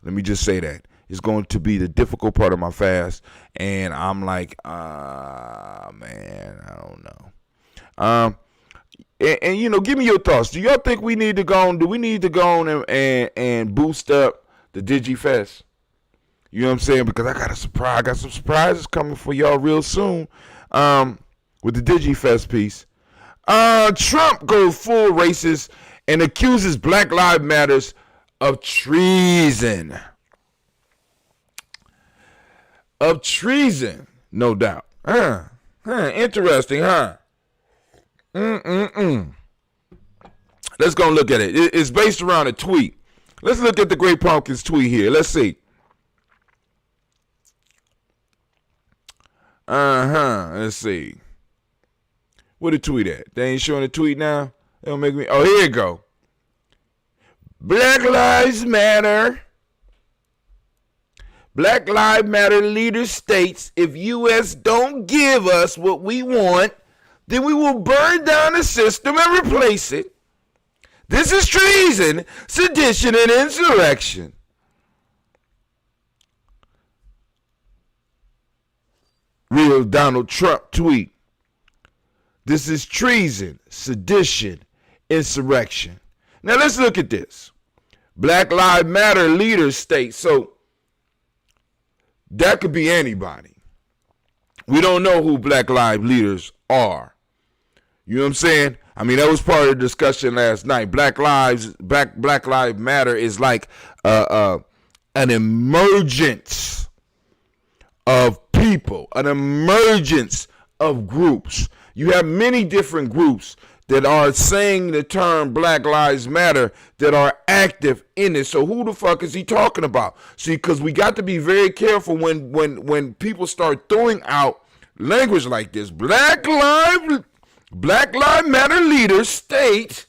Let me just say that. It's going to be the difficult part of my fast. And I'm like, man, I don't know. And give me your thoughts. Do y'all think we need to go on? Do we need to go on and boost up the DigiFest? You know what I'm saying? Because I got a surprise. I got some surprises coming for y'all real soon. With the DigiFest piece. Trump goes full racist and accuses Black Lives Matters of treason. Of treason, no doubt. Interesting, huh? Let's go look at it. It's based around a tweet. Let's look at the Great Pumpkin's tweet here. Let's see. Let's see. Where the tweet at? They ain't showing the tweet now? They don't make me. Oh, here you go. Black Lives Matter. Black Lives Matter leader states if U.S. don't give us what we want, then we will burn down the system and replace it. This is treason, sedition, and insurrection. Real Donald Trump tweet. This is treason, sedition, insurrection. Now let's look at this. Black Lives Matter leaders state. So that could be anybody. We don't know who Black Lives leaders are. You know what I'm saying? I mean, that was part of the discussion last night. Black Lives Matter is like an emergence of people, an emergence of groups. You have many different groups that are saying the term Black Lives Matter that are active in it. So who the fuck is he talking about? See, because we got to be very careful when people start throwing out language like this. Black Lives Matter leaders state,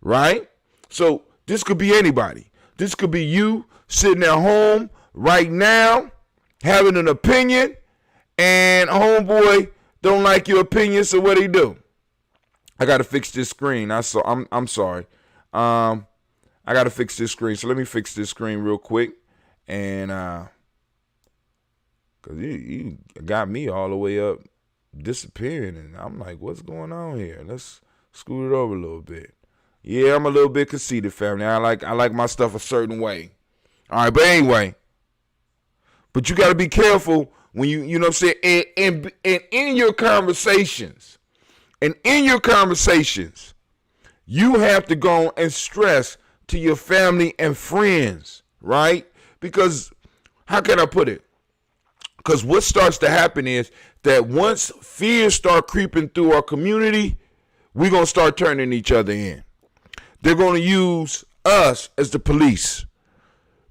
right? So this could be anybody. This could be you sitting at home right now having an opinion, and homeboy don't like your opinion, so what do you do? I gotta fix this screen. I'm sorry. I got to fix this screen. So let me fix this screen real quick. And, because you got me all the way up disappearing. And I'm like, what's going on here? Let's scoot it over a little bit. Yeah, I'm a little bit conceited, family. I like my stuff a certain way. All right, but anyway. But you got to be careful when you know what I'm saying? And in your conversations, you have to go and stress to your family and friends, right? Because, how can I put it? Because what starts to happen is that once fears start creeping through our community, we're going to start turning each other in. They're going to use us as the police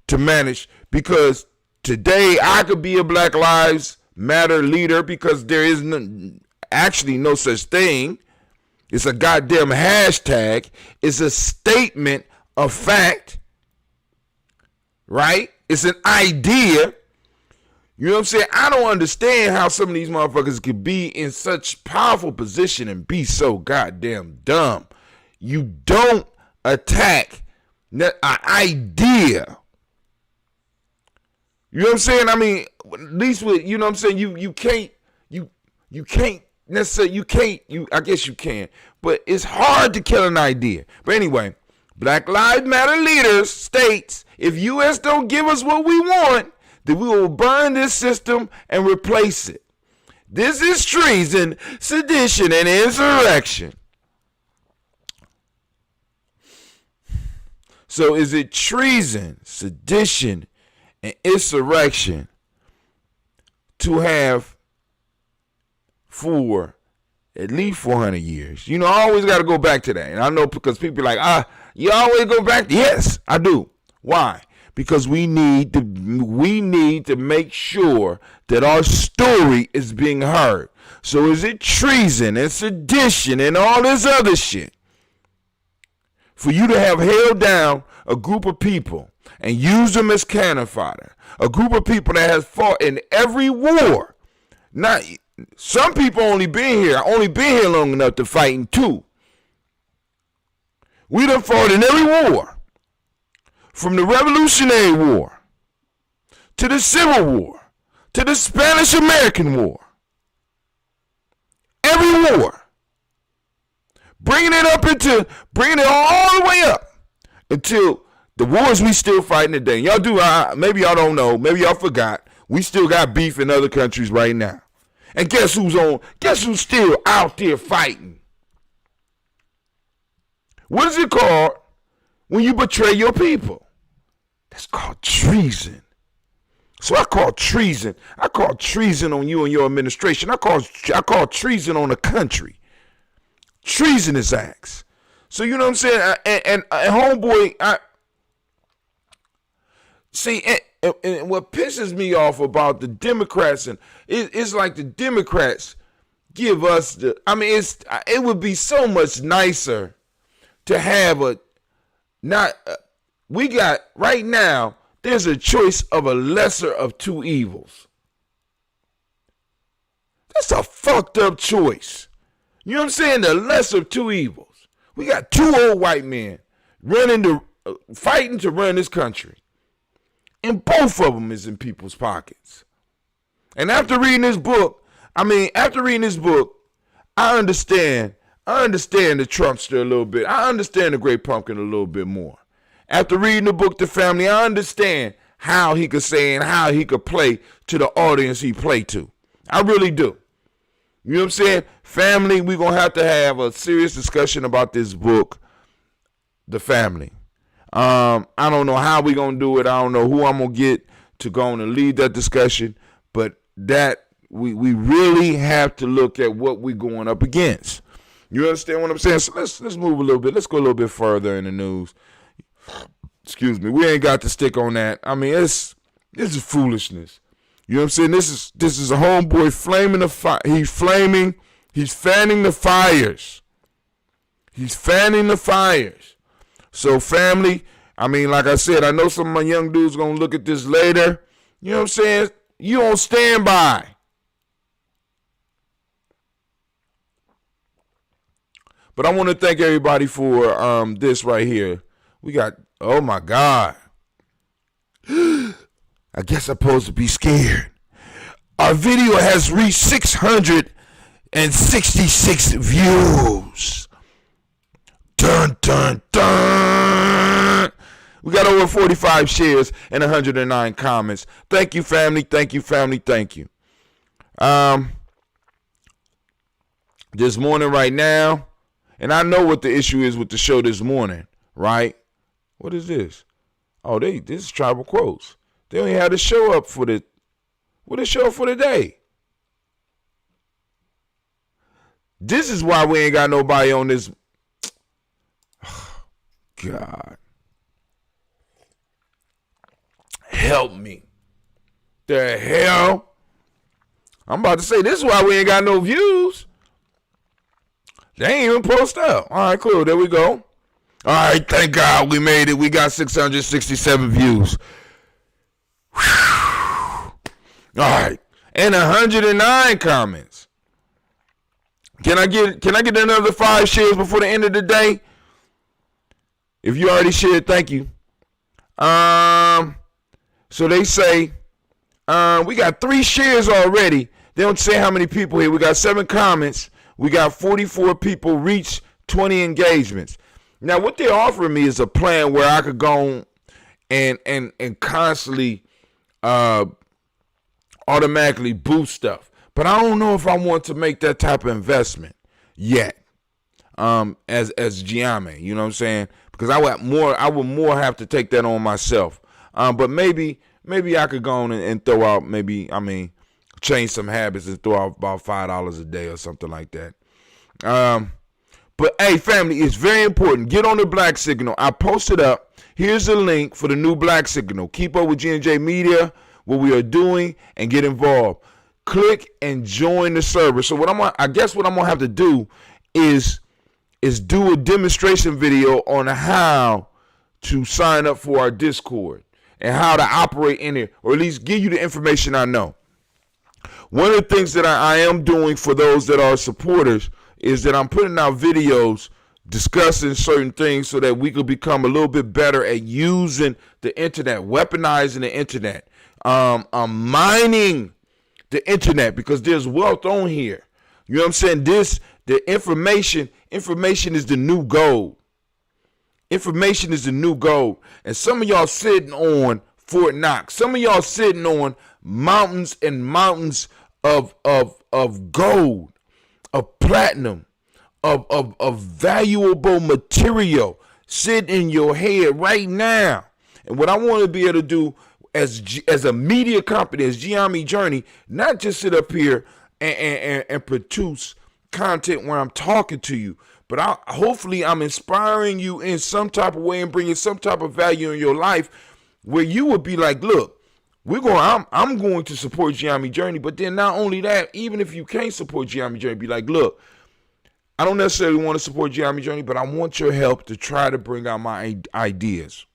to manage, because today I could be a Black Lives Matter leader because there is actually no such thing. It's a goddamn hashtag. It's a statement of fact, right? It's an idea. You know what I'm saying? I don't understand how some of these motherfuckers could be in such powerful position and be so goddamn dumb. You don't attack an idea. You know what I'm saying? I mean, at least with, you know what I'm saying? You can't necessarily, I guess you can, but it's hard to kill an idea. But anyway, Black Lives Matter leaders states, if U.S. don't give us what we want, then we will burn this system and replace it. This is treason, sedition, and insurrection. So is it treason, sedition, and insurrection to have for at least 400 years? You know, I always got to go back to that. And I know because people are like, you always go back. Yes, I do. Why? Because we need to make sure that our story is being heard. So is it treason and sedition and all this other shit for you to have held down a group of people and use them as cannon fodder, a group of people that has fought in every war? Not some people only been here long enough to fight in two. We done fought in every war, from the Revolutionary War to the Civil War to the Spanish-American War. Every war. Bringing it all the way up until the wars we still fighting today. Y'all do, maybe y'all don't know, maybe y'all forgot, we still got beef in other countries right now. And guess who's still out there fighting? What is it called when you betray your people? That's called treason. So I call treason. I call treason on you and your administration. I call treason on the country. Treasonous acts. So you know what I'm saying? And homeboy, and what pisses me off about the Democrats, and it's like the Democrats give us it would be so much nicer to have we got right now, there's a choice of a lesser of two evils. That's a fucked up choice. You know what I'm saying? The lesser of two evils. We got two old white men fighting to run this country. And both of them is in people's pockets. And after reading this book, I understand the Trumpster a little bit. I understand the Great Pumpkin a little bit more. After reading the book, The Family, I understand how he could say and how he could play to the audience he played to. I really do. You know what I'm saying? Family, we're going to have a serious discussion about this book, The Family. I don't know how we're going to do it. I don't know who I'm going to get to go on and lead that discussion. But that we really have to look at what we're going up against. You understand what I'm saying? So let's move a little bit. Let's go a little bit further in the news. Excuse me. We ain't got to stick on that. I mean, this is foolishness. You know what I'm saying? This is a homeboy flaming the fire. He's fanning the fires. He's fanning the fires. So family, I mean, like I said, I know some of my young dudes going to look at this later. You know what I'm saying? You on standby. But I want to thank everybody for this right here. oh my God. I guess I'm supposed to be scared. Our video has reached 666 views. Dun, dun, dun. We got over 45 shares and 109 comments. Thank you, family. Thank you, family. Thank you. This morning right now, and I know what the issue is with the show this morning, right? What is this? Oh, this is Tribal Quotes. They only had a show up for the show for the day. This is why we ain't got nobody on this. God. Help me. The hell? I'm about to say this is why we ain't got no views. They ain't even post up. All right, cool. There we go. All right, thank God we made it. We got 667 views. Whew. All right, and 109 comments. Can I get another 5 shares before the end of the day? If you already shared, thank you. So they say we got 3 shares already. They don't say how many people here. We got 7 comments. We got 44 people reach 20 engagements. Now, what they're offering me is a plan where I could go and constantly automatically boost stuff. But I don't know if I want to make that type of investment yet. As Giame, you know what I'm saying? Because I would more have to take that on myself. But maybe I could go on and throw out change some habits and throw out about $5 a day or something like that. But hey, family, it's very important. Get on the Black Signal. I posted up. Here's the link for the new Black Signal. Keep up with G&J Media, what we are doing, and get involved. Click and join the server. So I guess what I'm gonna have to do is do a demonstration video on how to sign up for our Discord and how to operate in it, or at least give you the information I know. One of the things that I am doing for those that are supporters is that I'm putting out videos discussing certain things so that we could become a little bit better at using the internet, weaponizing the internet, mining the internet, because there's wealth on here. You know what I'm saying? The information is the new gold. Information is the new gold. And some of y'all sitting on Fort Knox. Some of y'all sitting on mountains and mountains of gold, of platinum, of valuable material sitting in your head right now. And what I want to be able to do as a media company, as Giame Journey, not just sit up here and produce content where I'm talking to you, but hopefully I'm inspiring you in some type of way and bringing some type of value in your life where you would be like, look, I'm going to support Giame Journey. But then not only that, even if you can't support Giame Journey, be like, look, I don't necessarily want to support Giame Journey, but I want your help to try to bring out my ideas.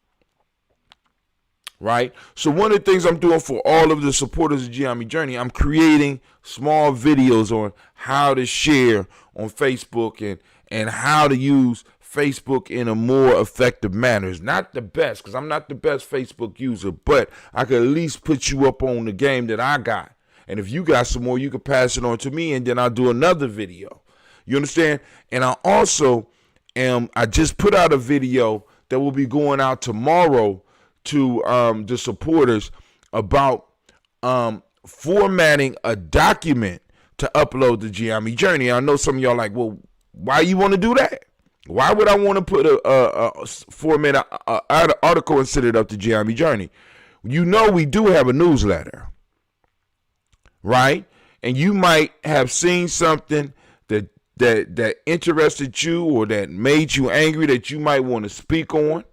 Right? So one of the things I'm doing for all of the supporters of Giame Journey, I'm creating small videos on how to share on Facebook and how to use Facebook in a more effective manner. It's not the best, because I'm not the best Facebook user, but I could at least put you up on the game that I got. And if you got some more, you could pass it on to me, and then I'll do another video. You understand? And I also I just put out a video that will be going out tomorrow to the supporters about formatting a document to upload the Giame Journey. I know some of y'all like, well, why you want to do that? Why would I want to put a format an article and send it up to Giame Journey? You know we do have a newsletter, right? And you might have seen something that interested you or that made you angry that you might want to speak on.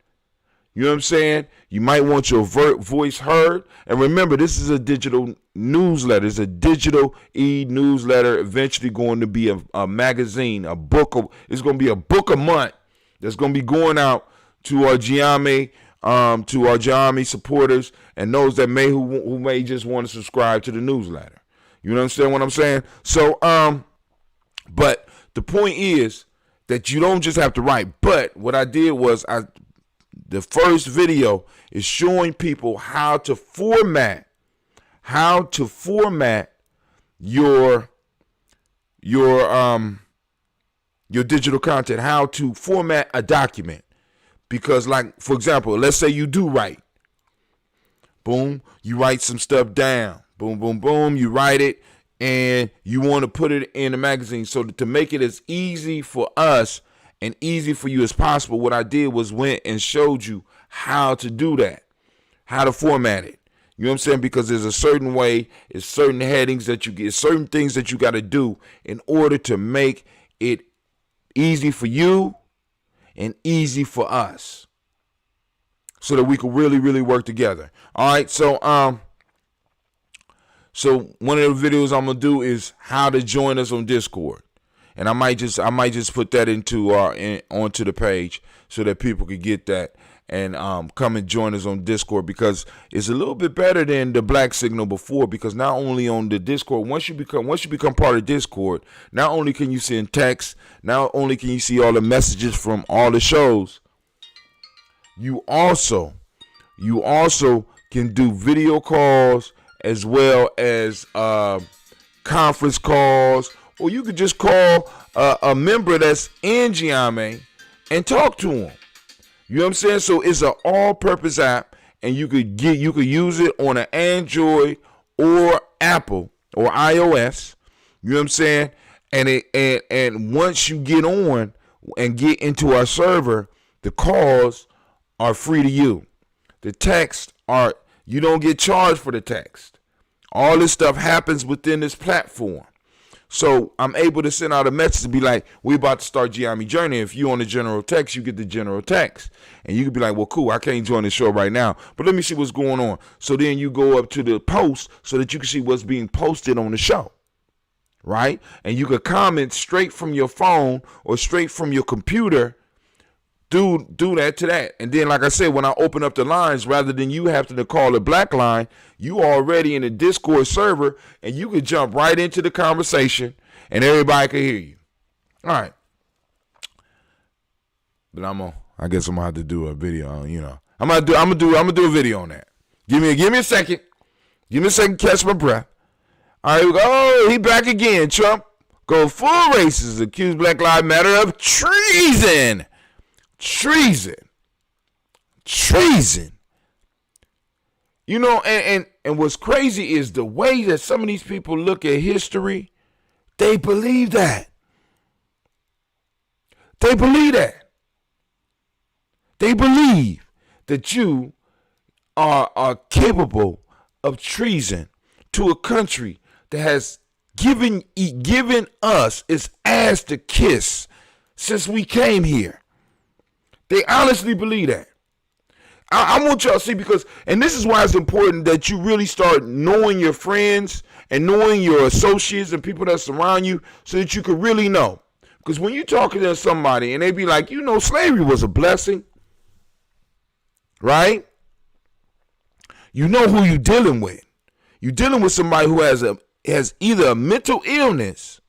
You know what I'm saying? You might want your voice heard. And remember, this is a digital newsletter. It's a digital e-newsletter, eventually going to be a magazine, a book. It's going to be a book a month that's going to be going out to our Giame, supporters and those that who may just want to subscribe to the newsletter. You understand what I'm saying? So, but the point is that you don't just have to write. But what I did was The first video is showing people how to format your digital content, how to format a document. Because, like, for example, let's say you do write. Boom, you write some stuff down. Boom, boom, boom, you write it, and you want to put it in a magazine. So to make it as easy for us and easy for you as possible, what I did was went and showed you how to do that, how to format it. You know what I'm saying? Because there's a certain way, it's certain headings that you get, certain things that you got to do in order to make it easy for you and easy for us, so that we can really, really work together. All right, so one of the videos I'm gonna do is how to join us on Discord, and I might just put that into onto the page so that people could get that and come and join us on Discord, because it's a little bit better than the Black Signal before, because not only on the Discord, once you become part of Discord, not only can you send text, not only can you see all the messages from all the shows, you also can do video calls as well as conference calls, or you could just call a member that's in Giame and talk to them. You know what I'm saying? So it's an all-purpose app, and you could use it on an Android or Apple or iOS. You know what I'm saying? And once you get on and get into our server, the calls are free to you. The text you don't get charged for the text. All this stuff happens within this platform. So I'm able to send out a message to be like, we're about to start Giame Journey. If you on the general text, you get the general text. And you could be like, well, cool, I can't join the show right now, but let me see what's going on. So then you go up to the post so that you can see what's being posted on the show, right? And you could comment straight from your phone or straight from your computer. Do that to that. And then, like I said, when I open up the lines, rather than you having to call a black line, you already in the Discord server, and you can jump right into the conversation and everybody can hear you. All right. But I guess I'm gonna have to do a video on, I'm gonna do a video on that. Give me a second. Give me a second, catch my breath. All right, we go. Oh, he back again. Trump go full racist, accuse Black Lives Matter of treason. Treason. And what's crazy is the way that some of these people look at history. They believe that. They believe that you are capable of treason to a country that has given us its ass to kiss since we came here. They honestly believe that. I want y'all to see, and this is why it's important that you really start knowing your friends and knowing your associates and people that surround you, so that you can really know. Because when you're talking to somebody and they be like, slavery was a blessing, right? You know who you're dealing with. You're dealing with somebody who has either a mental illness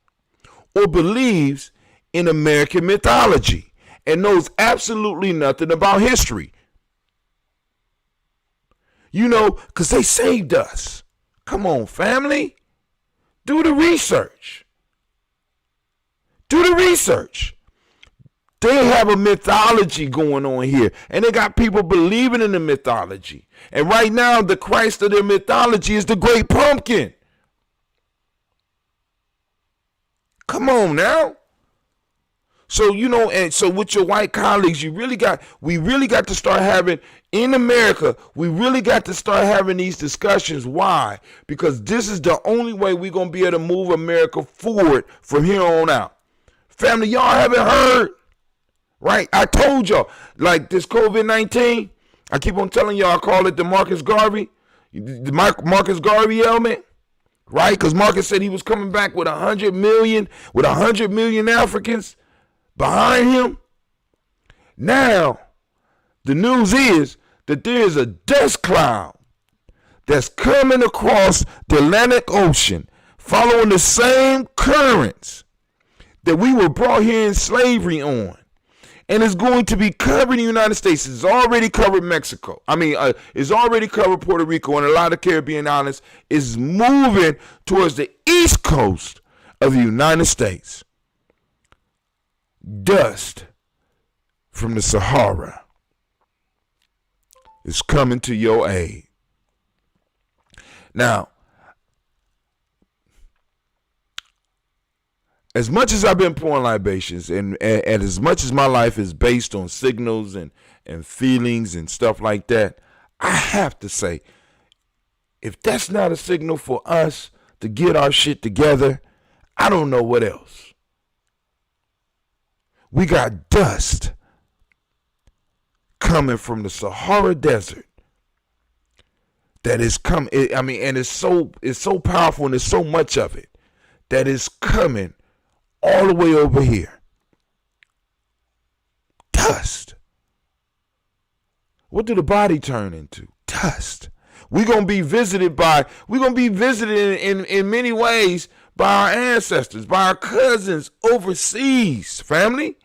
or believes in American mythology and knows absolutely nothing about history. Because they saved us. Come on, family. Do the research. They have a mythology going on here, and they got people believing in the mythology. And right now, the Christ of their mythology is the Great Pumpkin. Come on now. So, and so with your white colleagues, we really got to start having, in America, we really got to start having these discussions. Why? Because this is the only way we're going to be able to move America forward from here on out. Family, y'all haven't heard, right? I told y'all, like this COVID-19, I keep on telling y'all, I call it the Marcus Garvey element, right? Because Marcus said he was coming back with 100 million Africans behind him. Now, the news is that there is a dust cloud that's coming across the Atlantic Ocean, following the same currents that we were brought here in slavery on. And it's going to be covering the United States. It's already covered Mexico. It's already covered Puerto Rico and a lot of Caribbean islands. Is moving towards the east coast of the United States. Dust from the Sahara is coming to your aid. Now, as much as I've been pouring libations, and as much as my life is based on signals and feelings and stuff like that, I have to say, if that's not a signal for us to get our shit together, I don't know what else. We got dust coming from the Sahara Desert that is coming. And it's so powerful, and there's so much of it that is coming all the way over here. Dust. What do the body turn into? Dust. We're gonna be visited in many ways by our ancestors, by our cousins overseas, family.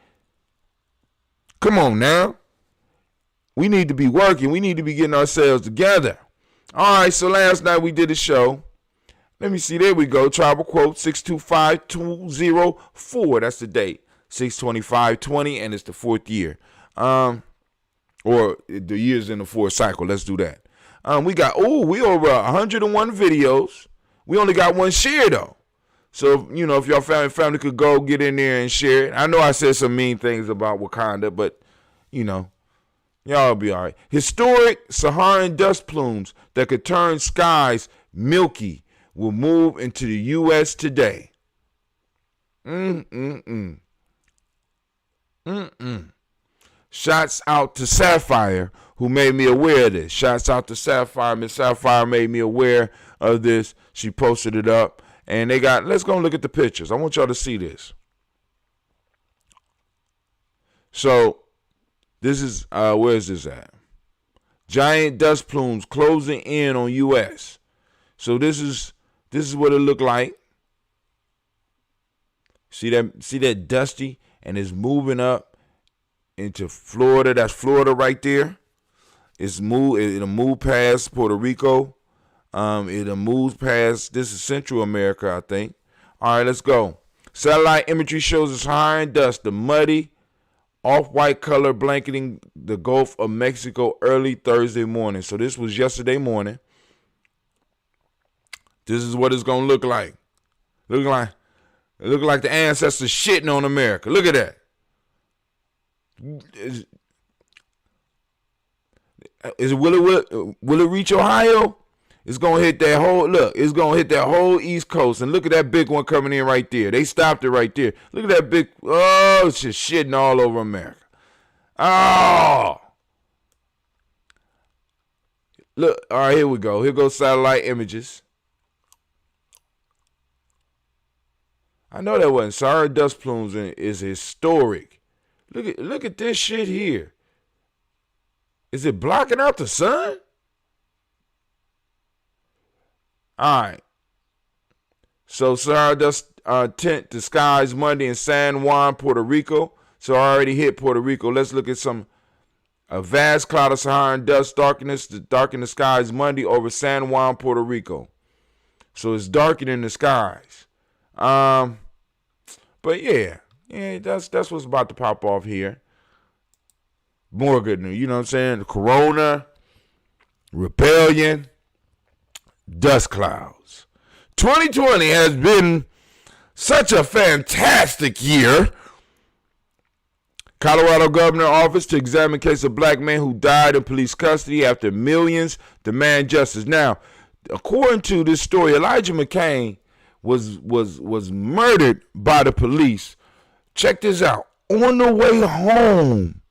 Come on now. We need to be working. We need to be getting ourselves together. All right, so last night we did a show. Let me see. There we go. Tribal quote 625-204. That's the date. 625-20, and it's the fourth year. Or the years in the fourth cycle. Let's do that. We over 101 videos. We only got one share though. So, if your family could go get in there and share it. I know I said some mean things about Wakanda, but y'all be all right. Historic Saharan dust plumes that could turn skies milky will move into the U.S. today. Shouts out to Sapphire, who made me aware of this. Shouts out to Sapphire. Miss Sapphire made me aware of this. She posted it up. And let's go and look at the pictures. I want y'all to see this. So, this is, where is this at? Giant dust plumes closing in on U.S. So this is what it looked like. See that dusty, and it's moving up into Florida. That's Florida right there. It'll move past Puerto Rico. It'll move past, this is Central America, I think. All right, let's go. Satellite imagery shows the Saharan dust, the muddy, off-white color blanketing the Gulf of Mexico early Thursday morning. So this was yesterday morning. This is what it's gonna look like. It look like the ancestors shitting on America. Look at that. Will it reach Ohio? It's gonna hit that whole East Coast. And look at that big one coming in right there. They stopped it right there. Look at that big, it's just shitting all over America. Oh. Look, all right, here we go. Here goes satellite images. I know that wasn't. Sahara dust plumes is historic. Look at this shit here. Is it blocking out the sun? All right. So Sahara dust tint the skies Monday in San Juan, Puerto Rico. So I already hit Puerto Rico. Let's look at a vast cloud of Saharan dust darken the skies Monday over San Juan, Puerto Rico. So it's darkening the skies. But yeah, that's what's about to pop off here. More good news, you know what I'm saying? Corona, rebellion, dust clouds. 2020 has been such a fantastic year. Colorado governor office to examine case of black man who died in police custody after millions demand justice. Now, according to this story, Elijah McCain was murdered by the police. Check this out. On the way home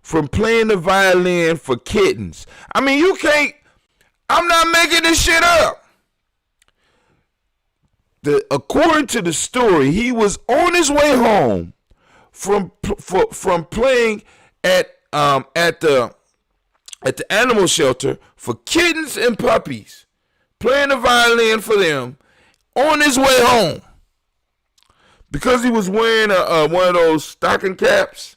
from playing the violin for kittens. I mean, I'm not making this shit up. According to the story, he was on his way home from playing at the animal shelter for kittens and puppies, playing the violin for them on his way home. Because he was wearing one of those stocking caps,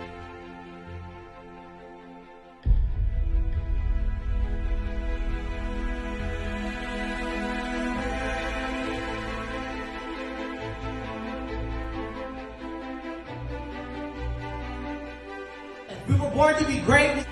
We were born to be great.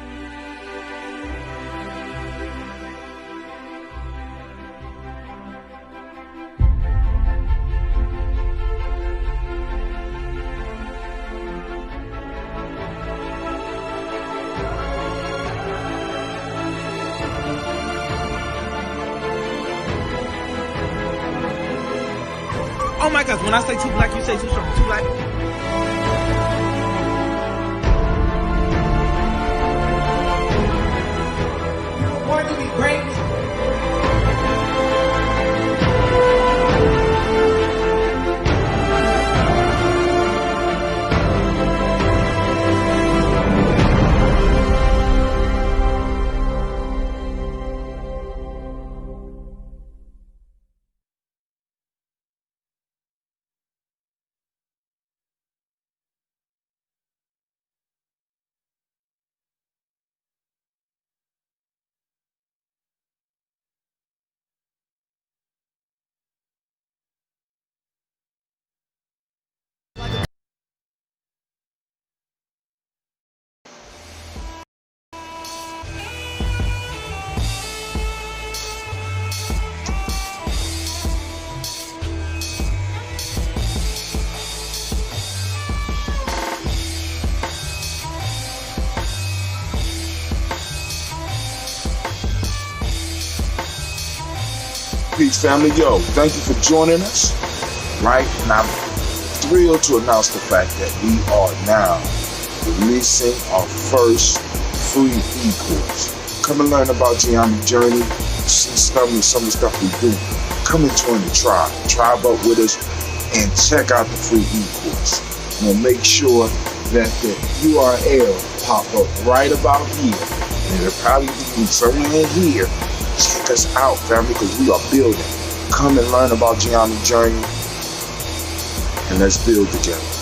Oh my gosh, when I say too black, you say too strong. Too black. We were born to be great. Peace, family. Yo, thank you for joining us. Right? And I'm thrilled to announce the fact that we are now releasing our first free e-course. Come and learn about Geometry Journey. See some of the stuff we do. Come and join the tribe. Tribe up with us and check out the free e-course. We'll make sure that the URL pop up right about here. And it'll probably be somewhere in here. Check us out, family, because we are building. Come and learn about Geometry Journey, and let's build together.